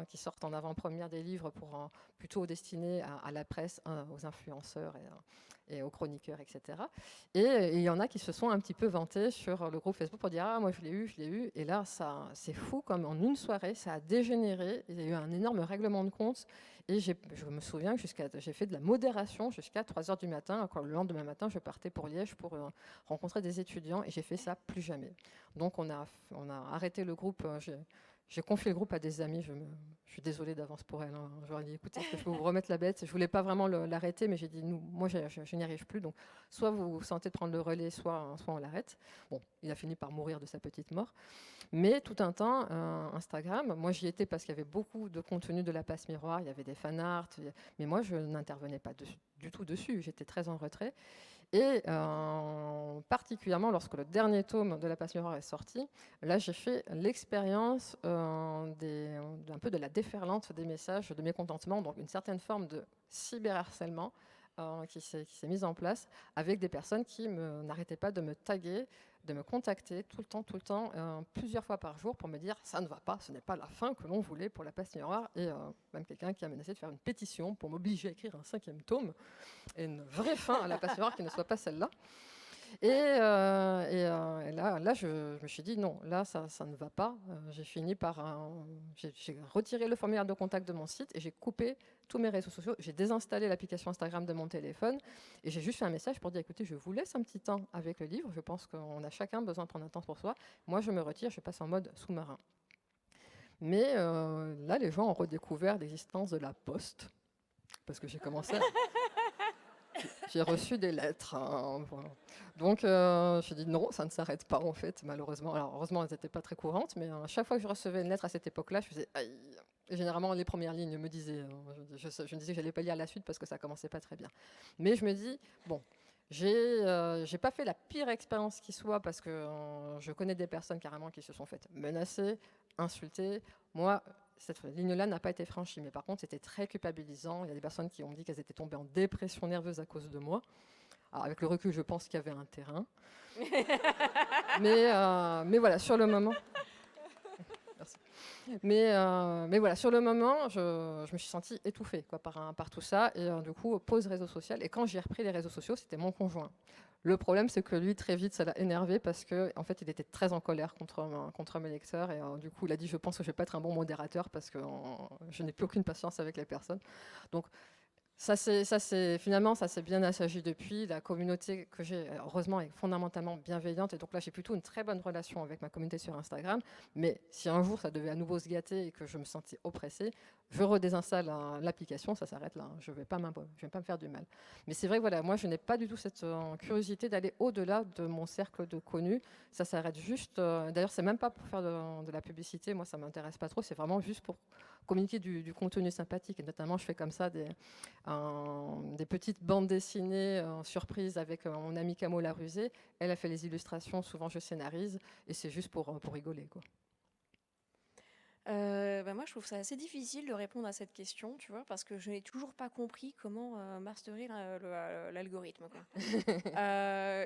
qui sortent en avant-première des livres pour plutôt destinés à la presse, aux influenceurs et aux chroniqueurs, etc. Et il y en a qui se sont un petit peu vantés sur le groupe Facebook pour dire « Ah, moi je l'ai eu ». Et là, c'est fou, comme en une soirée, ça a dégénéré. Il y a eu un énorme règlement de compte. Et je me souviens que j'ai fait de la modération jusqu'à 3 heures du matin. Quand le lendemain matin, je partais pour Liège pour rencontrer des étudiants. Et j'ai fait ça plus jamais. Donc on a arrêté le groupe. J'ai confié le groupe à des amis. Je suis désolée d'avance pour elle. Hein. Je leur ai dit, écoutez, est-ce que je peux vous remettre la bête? Je voulais pas vraiment l'arrêter, mais j'ai dit, moi, je n'y arrive plus. Donc, soit vous vous sentez de prendre le relais, soit on l'arrête. Bon, il a fini par mourir de sa petite mort. Mais tout un temps, Instagram, moi, j'y étais parce qu'il y avait beaucoup de contenu de La Passe Miroir. Il y avait des fanarts. Mais moi, je n'intervenais pas du tout dessus. J'étais très en retrait. Et particulièrement lorsque le dernier tome de La Passe Miroir est sorti, là j'ai fait l'expérience un peu de la déferlante des messages de mécontentement, donc une certaine forme de cyberharcèlement qui s'est mise en place avec des personnes qui n'arrêtaient pas de me taguer, de me contacter tout le temps, plusieurs fois par jour pour me dire ça ne va pas, ce n'est pas la fin que l'on voulait pour La Passe Miroir, et même quelqu'un qui a menacé de faire une pétition pour m'obliger à écrire un 5e tome et une vraie fin à La Passe Miroir qui ne soit pas celle-là. Et là, je me suis dit non, là ça ne va pas. J'ai fini par j'ai retiré le formulaire de contact de mon site et j'ai coupé tous mes réseaux sociaux. J'ai désinstallé l'application Instagram de mon téléphone et j'ai juste fait un message pour dire écoutez, je vous laisse un petit temps avec le livre. Je pense qu'on a chacun besoin de prendre un temps pour soi. Moi, je me retire, je passe en mode sous-marin. Mais là, les gens ont redécouvert l'existence de la poste parce que j'ai commencé. J'ai reçu des lettres. Hein, voilà. Donc, j'ai dit non, ça ne s'arrête pas en fait, malheureusement. Alors, heureusement, elles n'étaient pas très courantes, mais à chaque fois que je recevais une lettre à cette époque-là, je faisais aïe. Et généralement, les premières lignes me disaient, je me disais que j'allais pas lire la suite parce que ça commençait pas très bien. Mais je me dis, bon, j'ai pas fait la pire expérience qui soit parce que je connais des personnes carrément qui se sont faites menacer, insulter. Moi, cette ligne-là n'a pas été franchie, mais par contre, c'était très culpabilisant. Il y a des personnes qui ont dit qu'elles étaient tombées en dépression nerveuse à cause de moi. Alors, avec le recul, je pense qu'il y avait un terrain. mais voilà, sur le moment... Merci. Mais voilà, sur le moment, je me suis sentie étouffée quoi, par tout ça. Et du coup, pause réseau social. Et quand j'ai repris les réseaux sociaux, c'était mon conjoint. Le problème, c'est que lui, très vite, ça l'a énervé parce qu'en fait, il était très en colère contre mes lecteurs. Et du coup, il a dit, je pense que je ne vais pas être un bon modérateur parce que je n'ai plus aucune patience avec les personnes. Donc, finalement, ça s'est bien assagi depuis. La communauté que j'ai, heureusement, est fondamentalement bienveillante. Et donc là, j'ai plutôt une très bonne relation avec ma communauté sur Instagram. Mais si un jour, ça devait à nouveau se gâter et que je me sentais oppressée, je redésinstalle l'application, ça s'arrête là. Je ne vais pas me faire du mal. Mais c'est vrai que voilà, moi, je n'ai pas du tout cette curiosité d'aller au-delà de mon cercle de connus. Ça s'arrête juste... D'ailleurs, c'est même pas pour faire de la publicité. Moi, ça ne m'intéresse pas trop. C'est vraiment juste pour communiquer du contenu sympathique. Et notamment, je fais comme ça des petites bandes dessinées surprises avec mon amie Camo Larusé. Elle a fait les illustrations, souvent je scénarise, et c'est juste pour rigoler, quoi. Moi, je trouve ça assez difficile de répondre à cette question, tu vois, parce que je n'ai toujours pas compris comment masterer l'algorithme. Quoi.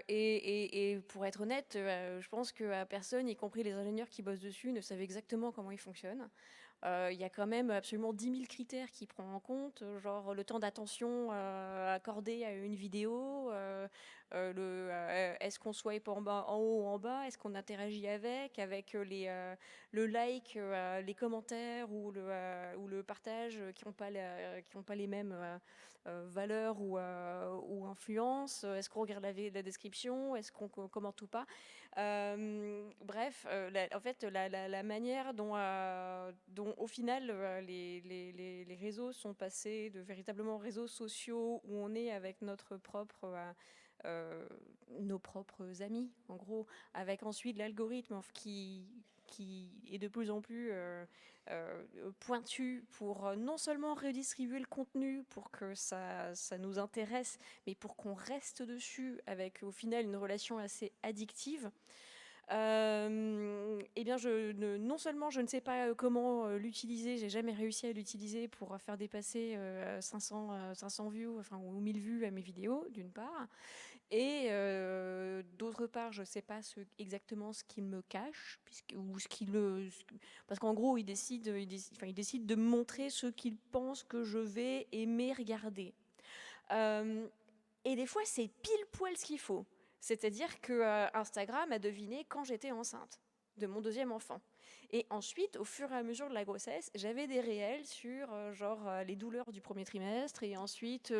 Et pour être honnête, je pense que personne, y compris les ingénieurs qui bossent dessus, ne savent exactement comment il fonctionne. Il y a quand même absolument 10 000 critères qui prend en compte, genre le temps d'attention accordé à une vidéo, est-ce qu'on swipe en haut ou en bas, est-ce qu'on interagit avec le like, les commentaires ou le partage qui n'ont pas les mêmes valeurs ou influences, est-ce qu'on regarde la description, est-ce qu'on commente ou pas. Bref, en fait, la manière dont au final les réseaux sont passés de véritablement réseaux sociaux où on est avec nos propres amis, en gros, avec ensuite l'algorithme qui est de plus en plus pointu pour non seulement redistribuer le contenu pour que ça nous intéresse, mais pour qu'on reste dessus avec au final une relation assez addictive. Eh bien, non seulement je ne sais pas comment l'utiliser, j'ai jamais réussi à l'utiliser pour faire dépasser 500 vues, enfin, ou 1000 vues à mes vidéos, d'une part. Et d'autre part, je ne sais pas exactement ce qu'il me cache, parce qu'en gros, il décide de me montrer ce qu'il pense que je vais aimer regarder. Et des fois, c'est pile poil ce qu'il faut. C'est-à-dire que Instagram a deviné quand j'étais enceinte de mon deuxième enfant. Et ensuite, au fur et à mesure de la grossesse, j'avais des réels sur les douleurs du premier trimestre, et ensuite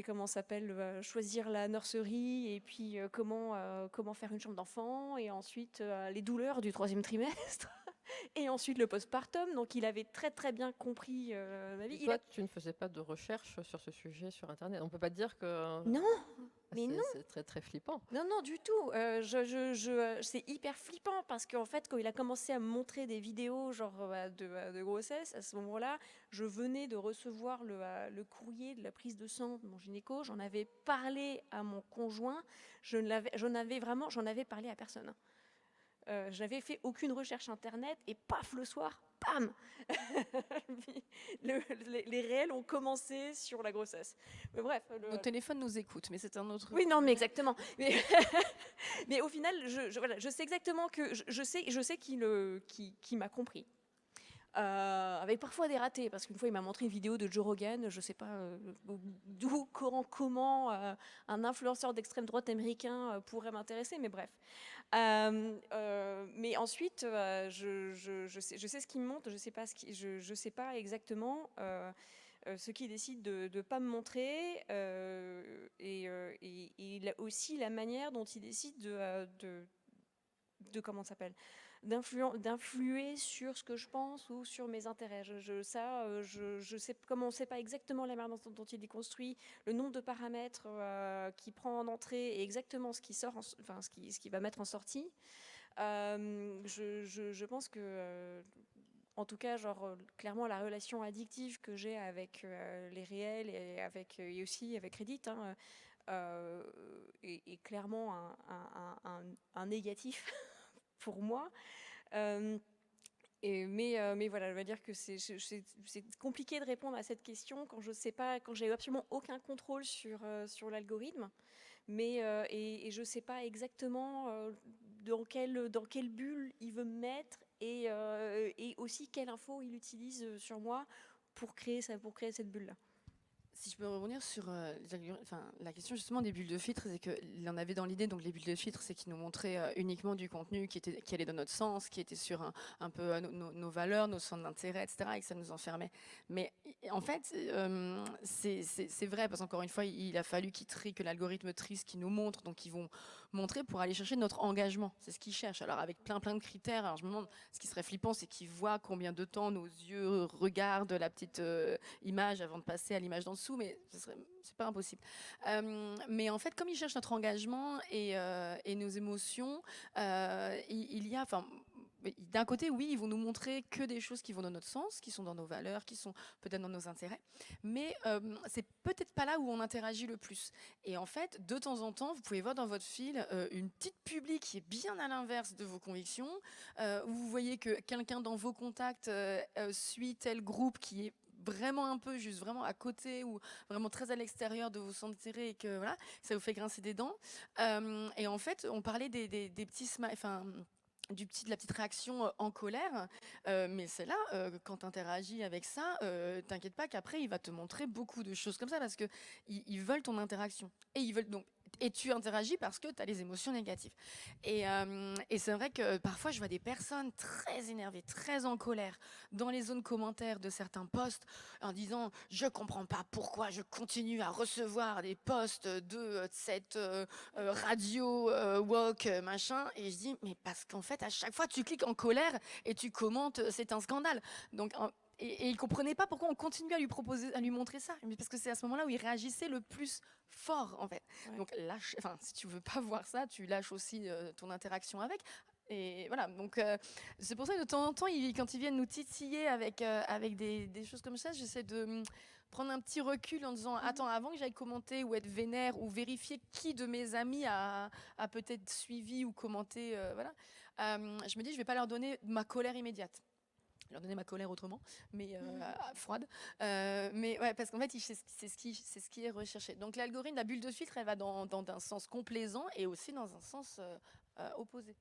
comment s'appelle choisir la nurserie, et puis comment faire une chambre d'enfant, et ensuite les douleurs du troisième trimestre. Et ensuite le postpartum, donc il avait très très bien compris ma vie. Toi, tu ne faisais pas de recherche sur ce sujet sur Internet. On ne peut pas dire que... Non, mais non. C'est très très flippant. Non, non, du tout. C'est hyper flippant parce qu'en fait, quand il a commencé à me montrer des vidéos de grossesse, à ce moment-là, je venais de recevoir le courrier de la prise de sang de mon gynéco. J'en avais parlé à mon conjoint. J'en avais parlé à personne. Je n'avais fait aucune recherche internet et paf, le soir, bam les réels ont commencé sur la grossesse. Mais bref. Nos téléphones nous écoutent, mais c'est un autre... Oui, non, mais exactement. Mais au final, je sais exactement que... Je sais qu'il m'a compris. Avec parfois des ratés, parce qu'une fois il m'a montré une vidéo de Joe Rogan, je sais pas comment un influenceur d'extrême droite américain pourrait m'intéresser, mais bref. Mais ensuite, je sais ce qu'il me montre, je sais pas exactement ce qu'il décide de ne pas me montrer, et aussi la manière dont il décide de comment ça s'appelle, d'influer sur ce que je pense ou sur mes intérêts. Je sais, comme on ne sait pas exactement la manière dont il est construit, le nombre de paramètres qu'il prend en entrée et exactement ce qui sort, ce qu'il va mettre en sortie. Je pense que en tout cas, clairement, la relation addictive que j'ai avec les réels et aussi avec Reddit est clairement un négatif pour moi. Mais voilà, je veux dire que c'est compliqué de répondre à cette question quand je sais pas, quand j'ai absolument aucun contrôle sur l'algorithme, et je sais pas exactement dans quelle bulle il veut me mettre, et aussi quelle info il utilise sur moi pour créer cette bulle-là. Si je peux rebondir sur la question justement des bulles de filtre, c'est qu'il en avait dans l'idée, donc les bulles de filtre, c'est qu'ils nous montraient uniquement du contenu qui allait dans notre sens, qui était sur un peu nos valeurs, nos centres d'intérêt, etc., et que ça nous enfermait. Mais en fait, c'est vrai, parce qu'encore une fois, il a fallu que l'algorithme trie ce qu'il nous montre, donc ils vont montrer pour aller chercher notre engagement. C'est ce qu'ils cherchent. Alors avec plein de critères. Alors je me demande, ce qui serait flippant, c'est qu'ils voient combien de temps nos yeux regardent la petite image avant de passer à l'image d'en dessous, mais c'est pas impossible. Mais en fait, comme ils cherchent notre engagement et nos émotions, il y a, d'un côté, oui, ils vont nous montrer que des choses qui vont dans notre sens, qui sont dans nos valeurs, qui sont peut-être dans nos intérêts, mais c'est peut-être pas là où on interagit le plus. Et en fait, de temps en temps, vous pouvez voir dans votre fil une petite publi qui est bien à l'inverse de vos convictions, où vous voyez que quelqu'un dans vos contacts suit tel groupe qui est vraiment un peu juste vraiment à côté ou vraiment très à l'extérieur de vos centres d'intérêt, et que voilà, ça vous fait grincer des dents. Et en fait, on parlait des petits smiles, de la petite réaction en colère, mais c'est là, quand tu interagis avec ça, t'inquiète pas qu'après il va te montrer beaucoup de choses comme ça, parce que ils veulent ton interaction, et tu interagis parce que tu as les émotions négatives. Et c'est vrai que parfois je vois des personnes très énervées, très en colère dans les zones commentaires de certains posts, en disant « Je comprends pas pourquoi je continue à recevoir des posts de cette radio woke machin ». Et je dis « Mais parce qu'en fait, à chaque fois, tu cliques en colère et tu commentes « C'est un scandale ». Donc, et il comprenait pas pourquoi on continue à lui montrer ça, mais parce que c'est à ce moment-là où il réagissait le plus fort, en fait. Ouais. Donc si tu veux pas voir ça, tu lâches aussi ton interaction avec. Et voilà, donc c'est pour ça que de temps en temps, quand ils viennent nous titiller avec des choses comme ça, j'essaie de prendre un petit recul en disant attends, avant que j'aille commenter ou être vénère ou vérifier qui de mes amis a peut-être suivi ou commenté, voilà, je me dis je vais pas leur donner ma colère immédiate. Leur donner ma colère autrement, mais froide. Mais ouais, parce qu'en fait, c'est ce qui est recherché. Donc l'algorithme, la bulle de filtre, elle va dans un sens complaisant et aussi dans un sens opposé.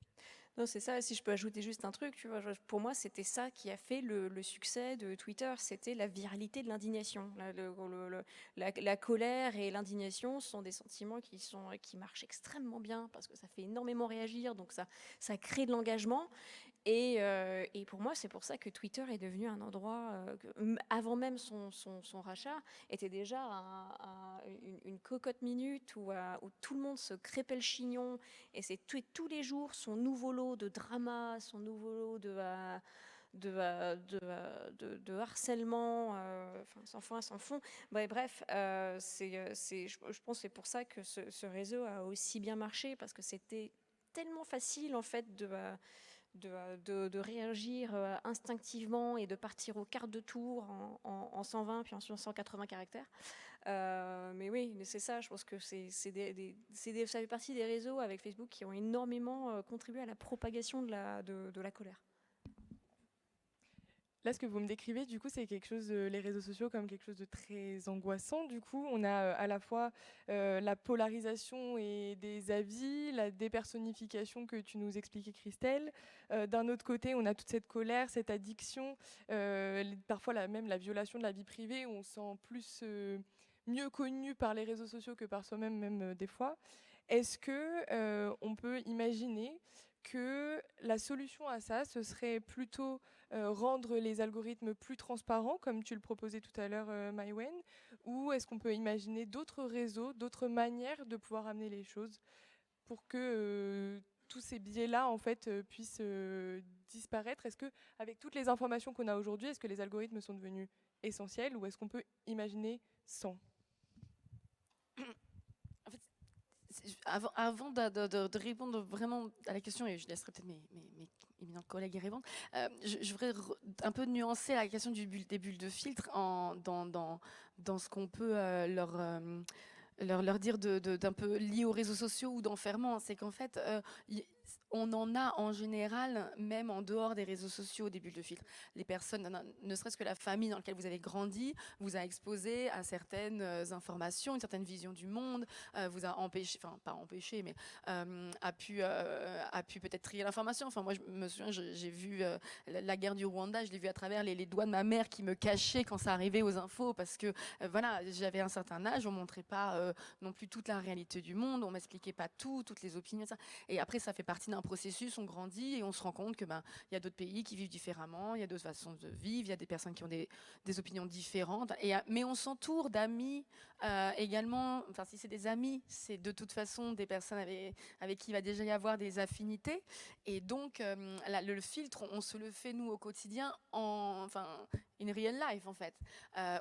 Non, c'est ça. Si je peux ajouter juste un truc, tu vois, pour moi, c'était ça qui a fait le succès de Twitter. C'était la viralité de l'indignation. La colère et l'indignation sont des sentiments qui marchent extrêmement bien parce que ça fait énormément réagir, donc ça crée de l'engagement. Et pour moi, c'est pour ça que Twitter est devenu un endroit, avant même son rachat, était déjà une cocotte minute où tout le monde se crêpait le chignon. Et c'est tous les jours son nouveau lot de drama, son nouveau lot de harcèlement, sans fin, sans fond. Bref, je pense que c'est pour ça que ce réseau a aussi bien marché, parce que c'était tellement facile en fait de réagir instinctivement et de partir au quart de tour en 120 puis en 180 caractères. Mais oui, c'est ça, je pense que ça fait partie des réseaux avec Facebook qui ont énormément contribué à la propagation de la colère. Là, ce que vous me décrivez, du coup, c'est quelque chose, les réseaux sociaux, comme quelque chose de très angoissant. Du coup, on a à la fois la polarisation et des avis, la dépersonnification que tu nous expliquais, Christelle. D'un autre côté, on a toute cette colère, cette addiction, parfois même la violation de la vie privée, où on se sent plus mieux connu par les réseaux sociaux que par soi-même, même des fois. Est-ce que on peut imaginer que la solution à ça, ce serait plutôt rendre les algorithmes plus transparents, comme tu le proposais tout à l'heure, Maïwen, ou est-ce qu'on peut imaginer d'autres réseaux, d'autres manières de pouvoir amener les choses pour que tous ces biais-là, en fait, puissent disparaître? Est-ce que, avec toutes les informations qu'on a aujourd'hui, est-ce que les algorithmes sont devenus essentiels, ou est-ce qu'on peut imaginer sans? Avant de répondre vraiment à la question, et je laisserai peut-être mes éminents collègues y répondre, je voudrais un peu nuancer la question des bulles de filtre dans ce qu'on peut leur dire d'un peu lié aux réseaux sociaux ou d'enfermement. C'est qu'en fait, on en a en général, même en dehors des réseaux sociaux, des bulles de filtre. Les personnes, ne serait-ce que la famille dans laquelle vous avez grandi, vous a exposé à certaines informations, une certaine vision du monde, vous a empêché, enfin pas empêché, mais a pu peut-être trier l'information. Enfin moi je me souviens, j'ai vu la guerre du Rwanda, je l'ai vu à travers les doigts de ma mère qui me cachait quand ça arrivait aux infos, parce que voilà, j'avais un certain âge, on montrait pas non plus toute la réalité du monde, on m'expliquait pas toutes les opinions, ça. Et après ça fait partie d'un processus, on grandit et on se rend compte que y a d'autres pays qui vivent différemment, il y a d'autres façons de vivre, il y a des personnes qui ont des opinions différentes, mais on s'entoure d'amis également. Enfin si c'est des amis, c'est de toute façon des personnes avec qui il va déjà y avoir des affinités, et donc le filtre, on se le fait nous au quotidien, in real life en fait.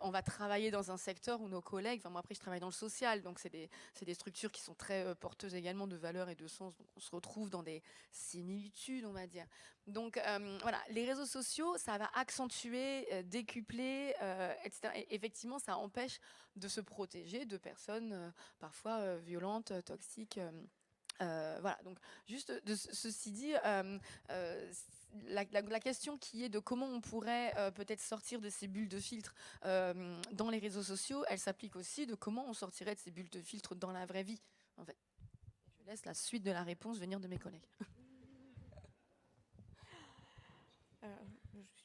On va travailler dans un secteur où nos collègues, moi après je travaille dans le social, donc c'est des structures qui sont très porteuses également de valeurs et de sens, donc on se retrouve dans des similitudes, on va dire. Donc voilà, les réseaux sociaux, ça va accentuer, décupler, etc. Et effectivement, ça empêche de se protéger de personnes parfois violentes, toxiques. Voilà, donc juste ceci dit, la question qui est de comment on pourrait peut-être sortir de ces bulles de filtre dans les réseaux sociaux, elle s'applique aussi de comment on sortirait de ces bulles de filtre dans la vraie vie, en fait. Je laisse la suite de la réponse venir de mes collègues.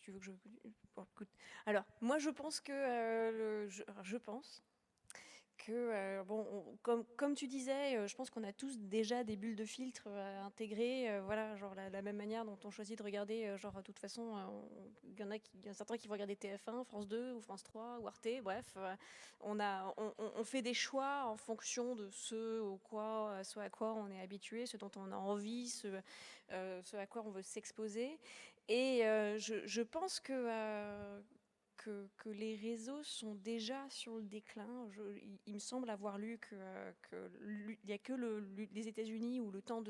Tu veux que je... Bon, écoute. Alors, moi, je pense que comme tu disais, je pense qu'on a tous déjà des bulles de filtre intégrées, voilà, genre la même manière dont on choisit de regarder, genre de toute façon, il y a certains qui vont regarder TF1, France 2 ou France 3 ou Arte, bref, on fait des choix en fonction de ce à quoi on est habitué, ce dont on a envie, ce à quoi on veut s'exposer, et je pense que les réseaux sont déjà sur le déclin. Il me semble avoir lu il n'y a que les États-Unis où le temps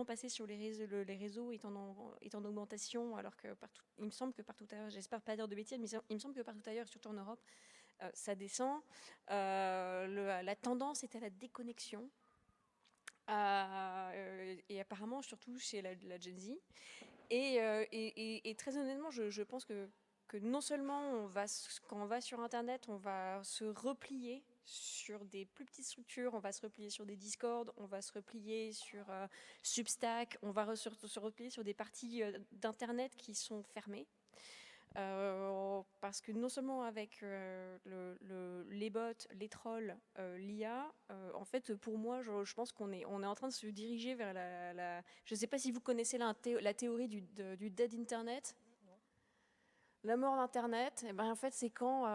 passé sur les réseaux est en augmentation, alors que partout, il me semble que partout ailleurs, j'espère pas dire de bêtises, mais il me semble que partout ailleurs, surtout en Europe, ça descend. La tendance est à la déconnexion. Et apparemment, surtout chez la Gen Z. Et très honnêtement, je pense que non seulement quand on va sur Internet, on va se replier sur des plus petites structures, on va se replier sur des Discord, on va se replier sur Substack, on va se replier sur des parties d'Internet qui sont fermées. Parce que non seulement avec les bots, les trolls, l'IA, en fait, pour moi, je pense qu'on est en train de se diriger vers je ne sais pas si vous connaissez la théorie du dead Internet. La mort d'Internet, eh ben, en fait, c'est quand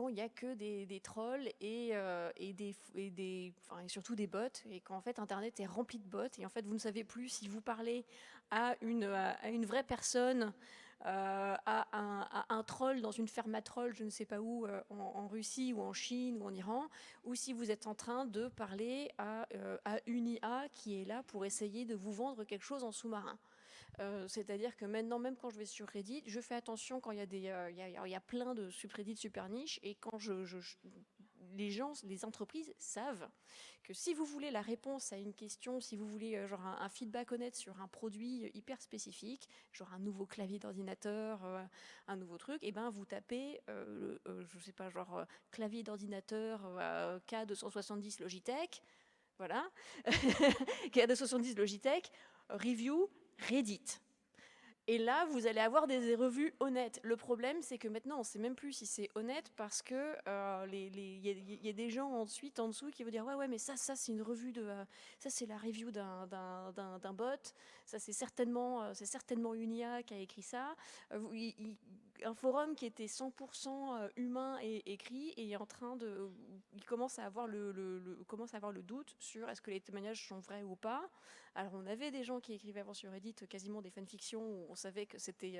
il n'y a que des trolls et surtout des bots, et quand en fait Internet est rempli de bots, et en fait vous ne savez plus si vous parlez à une vraie personne, à un troll dans une ferme à trolls, je ne sais pas où, en Russie ou en Chine ou en Iran, ou si vous êtes en train de parler à une IA qui est là pour essayer de vous vendre quelque chose en sous-marin. C'est-à-dire que maintenant, même quand je vais sur Reddit, je fais attention quand il y a plein de subreddits super niches, et quand les entreprises savent que si vous voulez la réponse à une question, si vous voulez genre un feedback honnête sur un produit hyper spécifique, genre un nouveau clavier d'ordinateur, un nouveau truc, et ben vous tapez, je sais pas, genre clavier d'ordinateur K270 Logitech, voilà, K270 Logitech, review Reddit. Et là, vous allez avoir des revues honnêtes. Le problème, c'est que maintenant, on ne sait même plus si c'est honnête, parce que y a des gens ensuite en dessous qui vont dire ouais, mais ça c'est une revue ça c'est la review d'un bot. Ça c'est certainement une IA qui a écrit ça. Un forum qui était 100% humain et écrit, et il commence à avoir le doute sur est-ce que les témoignages sont vrais ou pas. Alors on avait des gens qui écrivaient avant sur Reddit quasiment des fanfictions où on savait que c'était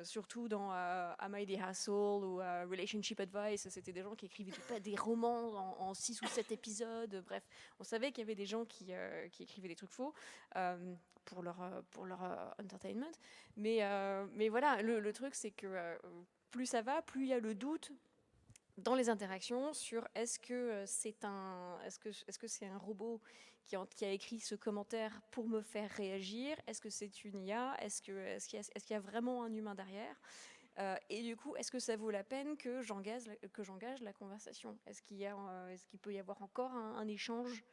surtout dans Am I the Asshole ou Relationship Advice, c'était des gens qui écrivaient des romans en 6 ou 7 épisodes. Bref, on savait qu'il y avait des gens qui écrivaient des trucs faux pour leur entertainment. Mais voilà, le truc c'est que plus ça va, plus il y a le doute dans les interactions sur est-ce que c'est un robot qui a écrit ce commentaire pour me faire réagir, est-ce que c'est une IA, est-ce qu'il y a vraiment un humain derrière, et du coup, est-ce que ça vaut la peine que j'engage la conversation, est-ce qu'il peut y avoir encore un échange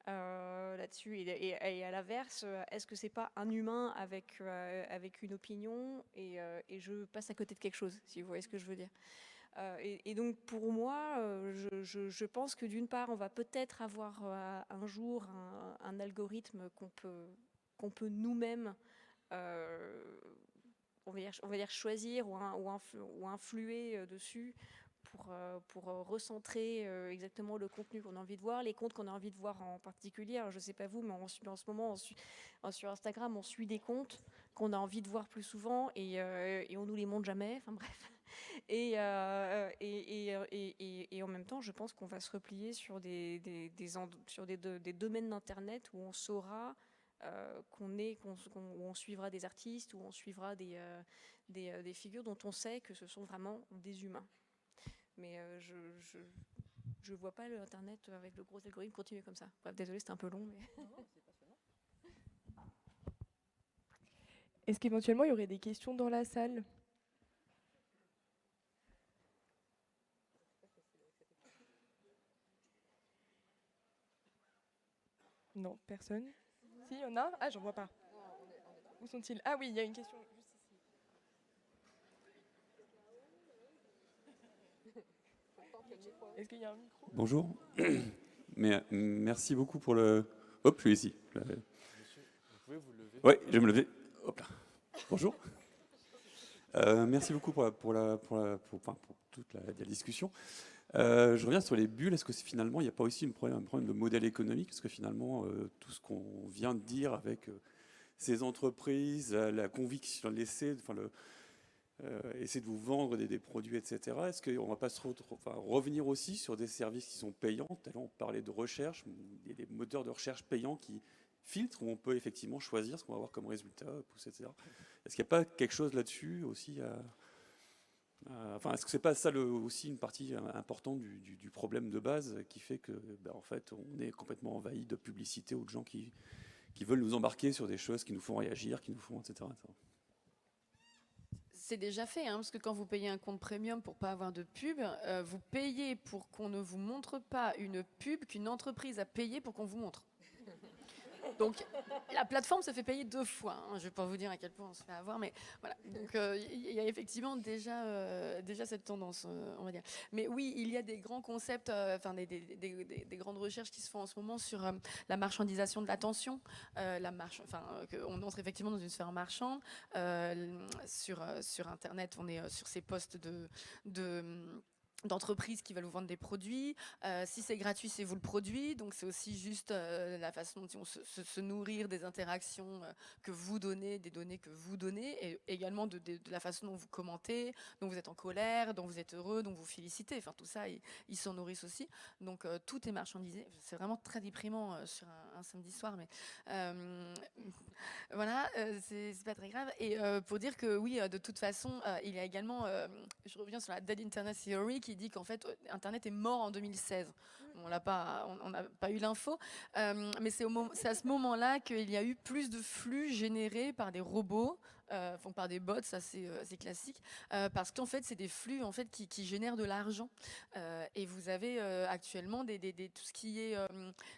là-dessus, et à l'inverse, est-ce que c'est pas un humain avec une opinion, et je passe à côté de quelque chose, si vous voyez ce que je veux dire. Et donc pour moi, je pense que d'une part, on va peut-être avoir un jour un algorithme qu'on peut nous-mêmes, on va dire choisir ou influer dessus pour recentrer exactement le contenu qu'on a envie de voir, les comptes qu'on a envie de voir en particulier. Alors, je ne sais pas vous, mais en ce moment, sur Instagram, on suit des comptes qu'on a envie de voir plus souvent, et on nous les montre jamais. Enfin bref. Et en même temps, je pense qu'on va se replier sur des domaines d'Internet où on saura où on suivra des artistes, où on suivra des figures dont on sait que ce sont vraiment des humains. Mais je vois pas l'Internet avec le gros algorithme continuer comme ça. Bref, désolé, c'était un peu long. Mais... Est-ce qu'éventuellement, il y aurait des questions dans la salle ? Non, personne. Si, il y en a ? Ah, j'en vois pas. Où sont-ils ? Ah oui, il y a une question juste ici. Est-ce qu'il y a un micro ? Bonjour. Merci beaucoup pour le... Hop, je suis ici. Monsieur, vous pouvez vous lever ? Oui, je vais me lever. Hop là. Bonjour. Merci beaucoup pour toute la discussion. Je reviens sur les bulles. Est-ce que finalement, il n'y a pas aussi un problème de modèle économique ? Parce que finalement, tout ce qu'on vient de dire avec ces entreprises, la conviction laissée, essayer de vous vendre des produits, etc. Est-ce qu'on ne va pas revenir aussi sur des services qui sont payants ? Tout à l'heure, on parlait de recherche. Il y a des moteurs de recherche payants qui filtrent, où on peut effectivement choisir ce qu'on va avoir comme résultat, etc. Est-ce qu'il n'y a pas quelque chose là-dessus aussi Enfin, est-ce que c'est pas ça aussi une partie importante du problème de base qui fait que, en fait, on est complètement envahi de publicité ou de gens qui veulent nous embarquer sur des choses qui nous font réagir, qui nous font, etc. C'est déjà fait, hein, parce que quand vous payez un compte premium pour pas avoir de pub, vous payez pour qu'on ne vous montre pas une pub qu'une entreprise a payé pour qu'on vous montre. Donc la plateforme se fait payer 2 fois. Hein. Je ne vais pas vous dire à quel point on se fait avoir, mais voilà. Donc il y a effectivement déjà cette tendance, on va dire. Mais oui, il y a des grands concepts, enfin des grandes recherches qui se font en ce moment sur la marchandisation de l'attention. On entre effectivement dans une sphère marchande. Sur Internet, on est sur ces postes d'entreprises qui veulent vous vendre des produits. Si c'est gratuit, c'est vous le produit. Donc c'est aussi juste la façon dont se nourrir des interactions que vous donnez, des données que vous donnez, et également de la façon dont vous commentez, dont vous êtes en colère, dont vous êtes heureux, dont vous félicitez. Enfin tout ça, ils s'en nourrissent aussi. Donc tout est marchandisé. C'est vraiment très déprimant sur un samedi soir, mais voilà, c'est pas très grave. Et pour dire que oui, de toute façon, il y a également, je reviens sur la Dead Internet Theory qui dit qu'en fait, Internet est mort en 2016. On n'a pas eu l'info, mais c'est à ce moment-là qu'il y a eu plus de flux générés par des robots, par des bots, ça c'est classique, parce qu'en fait c'est des flux en fait qui génèrent de l'argent. Et vous avez actuellement tout ce qui est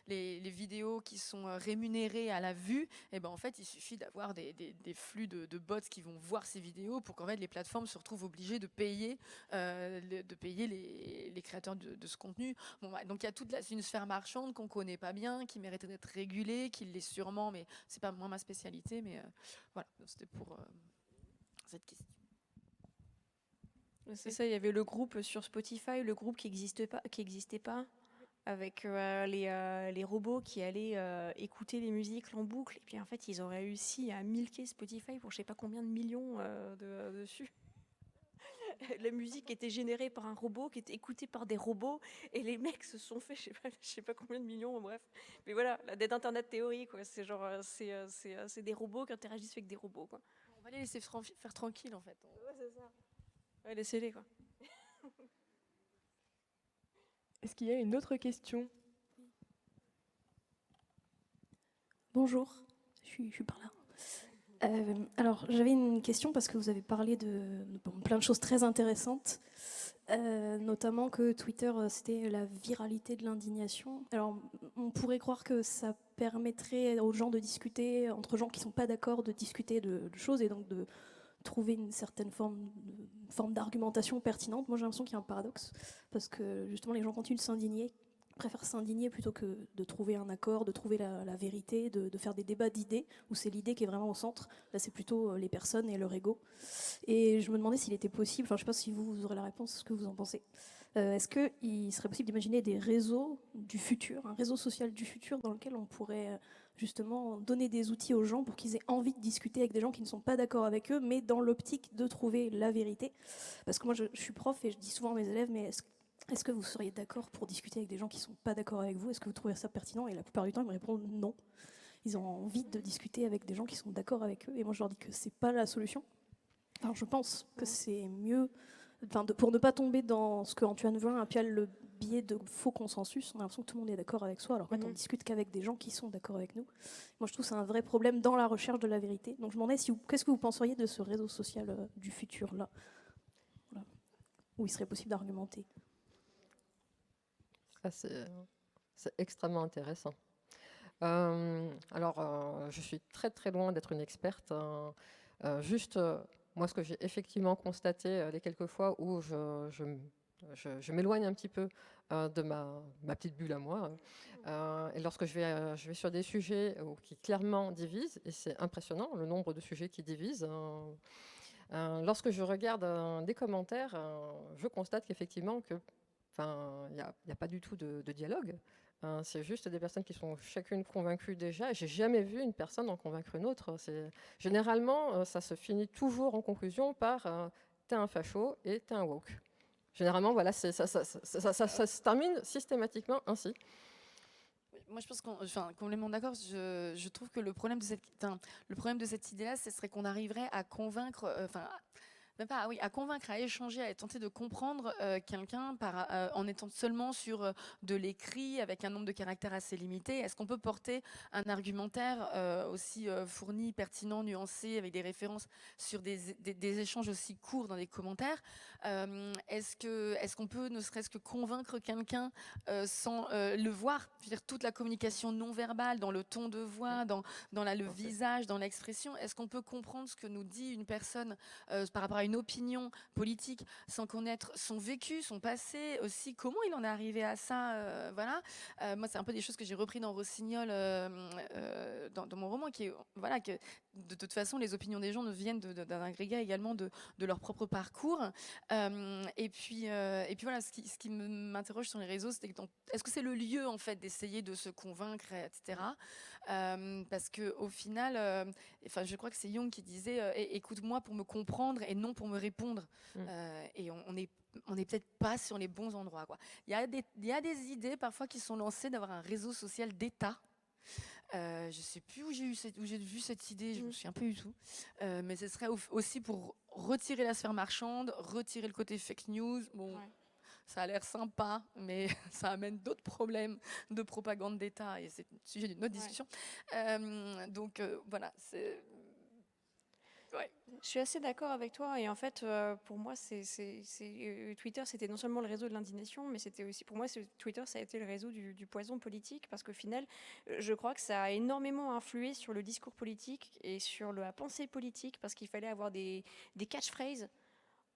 les vidéos qui sont rémunérées à la vue. Et ben en fait il suffit d'avoir des flux de bots qui vont voir ces vidéos pour qu'en fait les plateformes se retrouvent obligées de payer les créateurs de ce contenu. Bon, ouais, donc il y a c'est une sphère marchande qu'on connaît pas bien, qui mérite d'être régulée, qui l'est sûrement, mais c'est pas moi ma spécialité. Mais voilà, c'était pour cette question. C'est ça, il y avait le groupe sur Spotify, le groupe qui existait pas, avec les robots qui allaient écouter les musiques en boucle. Et puis en fait, ils ont réussi à milquer Spotify pour je sais pas combien de millions dessus. La musique était générée par un robot, qui était écoutée par des robots, et les mecs se sont fait, je sais pas combien de millions, bref. Mais voilà, la Dead Internet Theory, quoi. C'est genre, c'est des robots qui interagissent avec des robots, quoi. On va les laisser faire tranquille en fait. Ouais, c'est ça. Ouais, laissez-les, quoi. Est-ce qu'il y a une autre question? Bonjour, je suis par là. Alors, j'avais une question parce que vous avez parlé de plein de choses très intéressantes, notamment que Twitter, c'était la viralité de l'indignation. Alors, on pourrait croire que ça permettrait aux gens de discuter, entre gens qui ne sont pas d'accord, de discuter de choses et donc de trouver une certaine forme d'argumentation pertinente. Moi, j'ai l'impression qu'il y a un paradoxe parce que justement, les gens continuent de s'indigner, préfèrent s'indigner plutôt que de trouver un accord, de trouver la vérité, de faire des débats d'idées, où c'est l'idée qui est vraiment au centre. Là, c'est plutôt les personnes et leur ego. Et je me demandais s'il était possible, enfin je ne sais pas si vous aurez la réponse, ce que vous en pensez, est-ce qu'il serait possible d'imaginer des réseaux du futur, un réseau social du futur dans lequel on pourrait justement donner des outils aux gens pour qu'ils aient envie de discuter avec des gens qui ne sont pas d'accord avec eux, mais dans l'optique de trouver la vérité. Parce que moi, je suis prof et je dis souvent à mes élèves, mais est-ce que vous seriez d'accord pour discuter avec des gens qui ne sont pas d'accord avec vous? Est-ce que vous trouvez ça pertinent? Et la plupart du temps, ils me répondent non. Ils ont envie de discuter avec des gens qui sont d'accord avec eux. Et moi, je leur dis que ce n'est pas la solution. Enfin, je pense que c'est mieux, pour ne pas tomber dans ce que Antoine Vin appelle le biais de faux consensus. On a l'impression que tout le monde est d'accord avec soi, alors qu'en fait, on discute qu'avec des gens qui sont d'accord avec nous. Moi, je trouve que c'est un vrai problème dans la recherche de la vérité. Donc, je me demandais qu'est-ce que vous penseriez de ce réseau social du futur-là, voilà, où il serait possible d'argumenter. Ça, c'est extrêmement intéressant. Je suis très très loin d'être une experte. Moi, ce que j'ai effectivement constaté les quelques fois où je m'éloigne un petit peu de ma petite bulle à moi, et lorsque je vais sur des sujets qui clairement divisent, et c'est impressionnant le nombre de sujets qui divisent. Lorsque je regarde des commentaires, je constate qu'effectivement il n'y a pas du tout de dialogue. C'est juste des personnes qui sont chacune convaincues déjà. J'ai jamais vu une personne en convaincre une autre. Généralement, ça se finit toujours en conclusion par t'es un facho et t'es un woke. Généralement, voilà, ça se termine systématiquement ainsi. Moi, je pense complètement d'accord. Je trouve que le problème de cette idée-là, ce serait qu'on arriverait à convaincre, Même pas, oui, à convaincre, à échanger, à tenter de comprendre quelqu'un en étant seulement sur de l'écrit avec un nombre de caractères assez limité. Est-ce qu'on peut porter un argumentaire aussi fourni, pertinent, nuancé, avec des références sur des échanges aussi courts dans des commentaires? Est-ce qu'on peut ne serait-ce que convaincre quelqu'un sans le voir? Je veux dire, toute la communication non verbale, dans le ton de voix, dans le visage, dans l'expression. Est-ce qu'on peut comprendre ce que nous dit une personne par rapport à une opinion politique sans connaître son vécu, son passé aussi, comment il en est arrivé à ça, voilà. Moi, c'est un peu des choses que j'ai repris dans Rossignol, dans mon roman, qui est, voilà, que de toute façon, les opinions des gens ne viennent d'un agrégat également de leur propre parcours. Et puis voilà, ce qui m'interroge sur les réseaux, c'est est-ce que c'est le lieu en fait d'essayer de se convaincre, etc. Parce que au final, enfin, je crois que c'est Jung qui disait écoute-moi pour me comprendre et non pour me répondre. Et on est peut-être pas sur les bons endroits, quoi. Il y a des idées parfois qui sont lancées d'avoir un réseau social d'État. Je sais plus où j'ai vu cette idée, je me souviens pas du tout. Mais ce serait aussi pour retirer la sphère marchande, retirer le côté fake news. Bon, ça a l'air sympa, mais ça amène d'autres problèmes de propagande d'État et c'est le sujet d'une autre discussion. Donc voilà, c'est... Ouais. Je suis assez d'accord avec toi et en fait pour moi Twitter c'était non seulement le réseau de l'indignation mais c'était aussi pour moi Twitter ça a été le réseau du poison politique parce qu'au final je crois que ça a énormément influé sur le discours politique et sur la pensée politique parce qu'il fallait avoir des catchphrases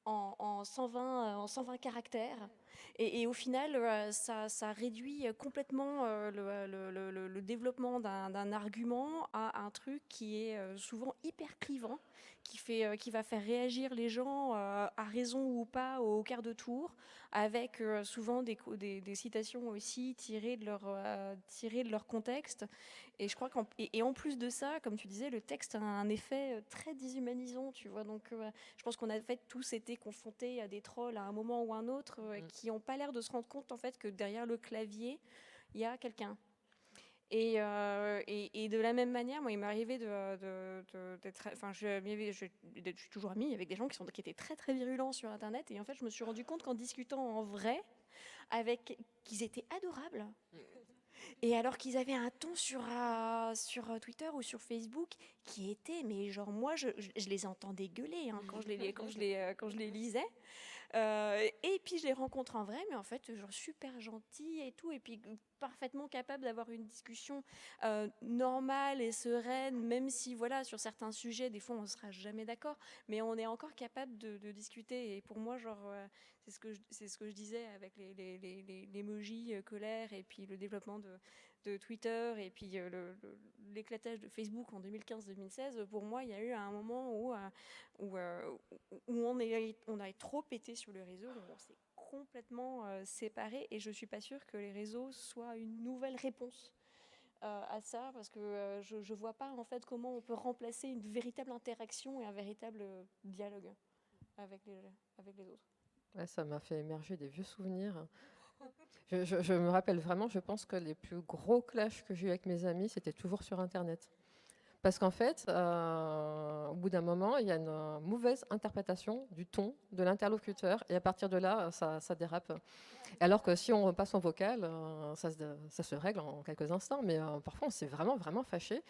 en 120 caractères et au final ça réduit complètement le développement d'un argument à un truc qui est souvent hyper clivant, qui va faire réagir les gens à raison ou pas au quart de tour, avec souvent des citations aussi tirées de leur contexte. Et je crois en plus de ça, comme tu disais, le texte a un effet très déshumanisant, tu vois. Donc je pense qu'on a tous été confrontés à des trolls à un moment ou un autre qui n'ont pas l'air de se rendre compte en fait que derrière le clavier, il y a quelqu'un. Et de la même manière, moi, il m'est arrivé d'être... Enfin, je suis toujours amie avec des gens qui étaient très, très virulents sur Internet. Et en fait, je me suis rendu compte qu'en discutant en vrai, qu'ils étaient adorables. Et alors qu'ils avaient un ton sur Twitter ou sur Facebook qui était... Mais genre, moi, je les entendais gueuler quand je les lisais. Et puis je les rencontre en vrai, mais en fait genre super gentil et tout, et puis parfaitement capable d'avoir une discussion normale et sereine, même si voilà sur certains sujets des fois on ne sera jamais d'accord, mais on est encore capable de discuter. Et pour moi genre c'est ce que je disais avec les emojis colère et puis le développement de Twitter et puis l'éclatage de Facebook en 2015-2016, pour moi il y a eu un moment où on a trop pété sur le réseau, on s'est complètement séparés, et je suis pas sûre que les réseaux soient une nouvelle réponse à ça, parce que je vois pas en fait comment on peut remplacer une véritable interaction et un véritable dialogue avec les autres. Ouais, ça m'a fait émerger des vieux souvenirs. Je me rappelle vraiment, je pense que les plus gros clashs que j'ai eu avec mes amis, c'était toujours sur Internet. Parce qu'en fait, au bout d'un moment, il y a une mauvaise interprétation du ton de l'interlocuteur, et à partir de là, ça dérape. Alors que si on passe en vocal, ça se règle en quelques instants, mais parfois on s'est vraiment, vraiment fâché.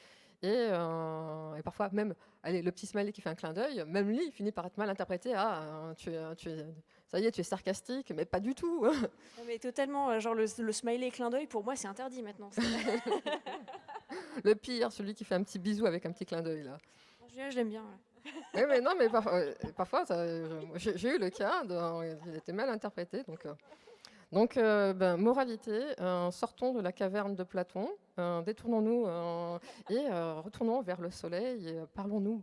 Et parfois même, allez, le petit smiley qui fait un clin d'œil, même lui, il finit par être mal interprété. Ça y est, tu es sarcastique, mais pas du tout. Non, mais totalement, genre le smiley clin d'œil, pour moi, c'est interdit maintenant. Le pire, celui qui fait un petit bisou avec un petit clin d'œil là. Je l'aime bien. Ouais. Oui, mais non, mais parfois j'ai eu le cas, il était mal interprété. Donc, moralité, sortons de la caverne de Platon, détournons-nous et retournons vers le soleil et parlons-nous.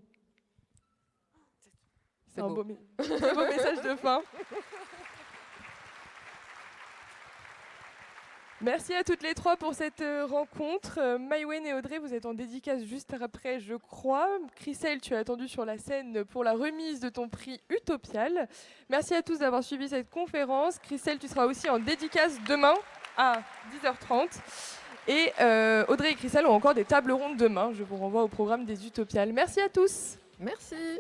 C'est un beau message de fin. Merci à toutes les trois pour cette rencontre. Maïwenn et Audrey, vous êtes en dédicace juste après, je crois. Christelle, tu es attendue sur la scène pour la remise de ton prix Utopial. Merci à tous d'avoir suivi cette conférence. Christelle, tu seras aussi en dédicace demain à 10h30. Et Audrey et Christelle ont encore des tables rondes demain. Je vous renvoie au programme des Utopiales. Merci à tous. Merci.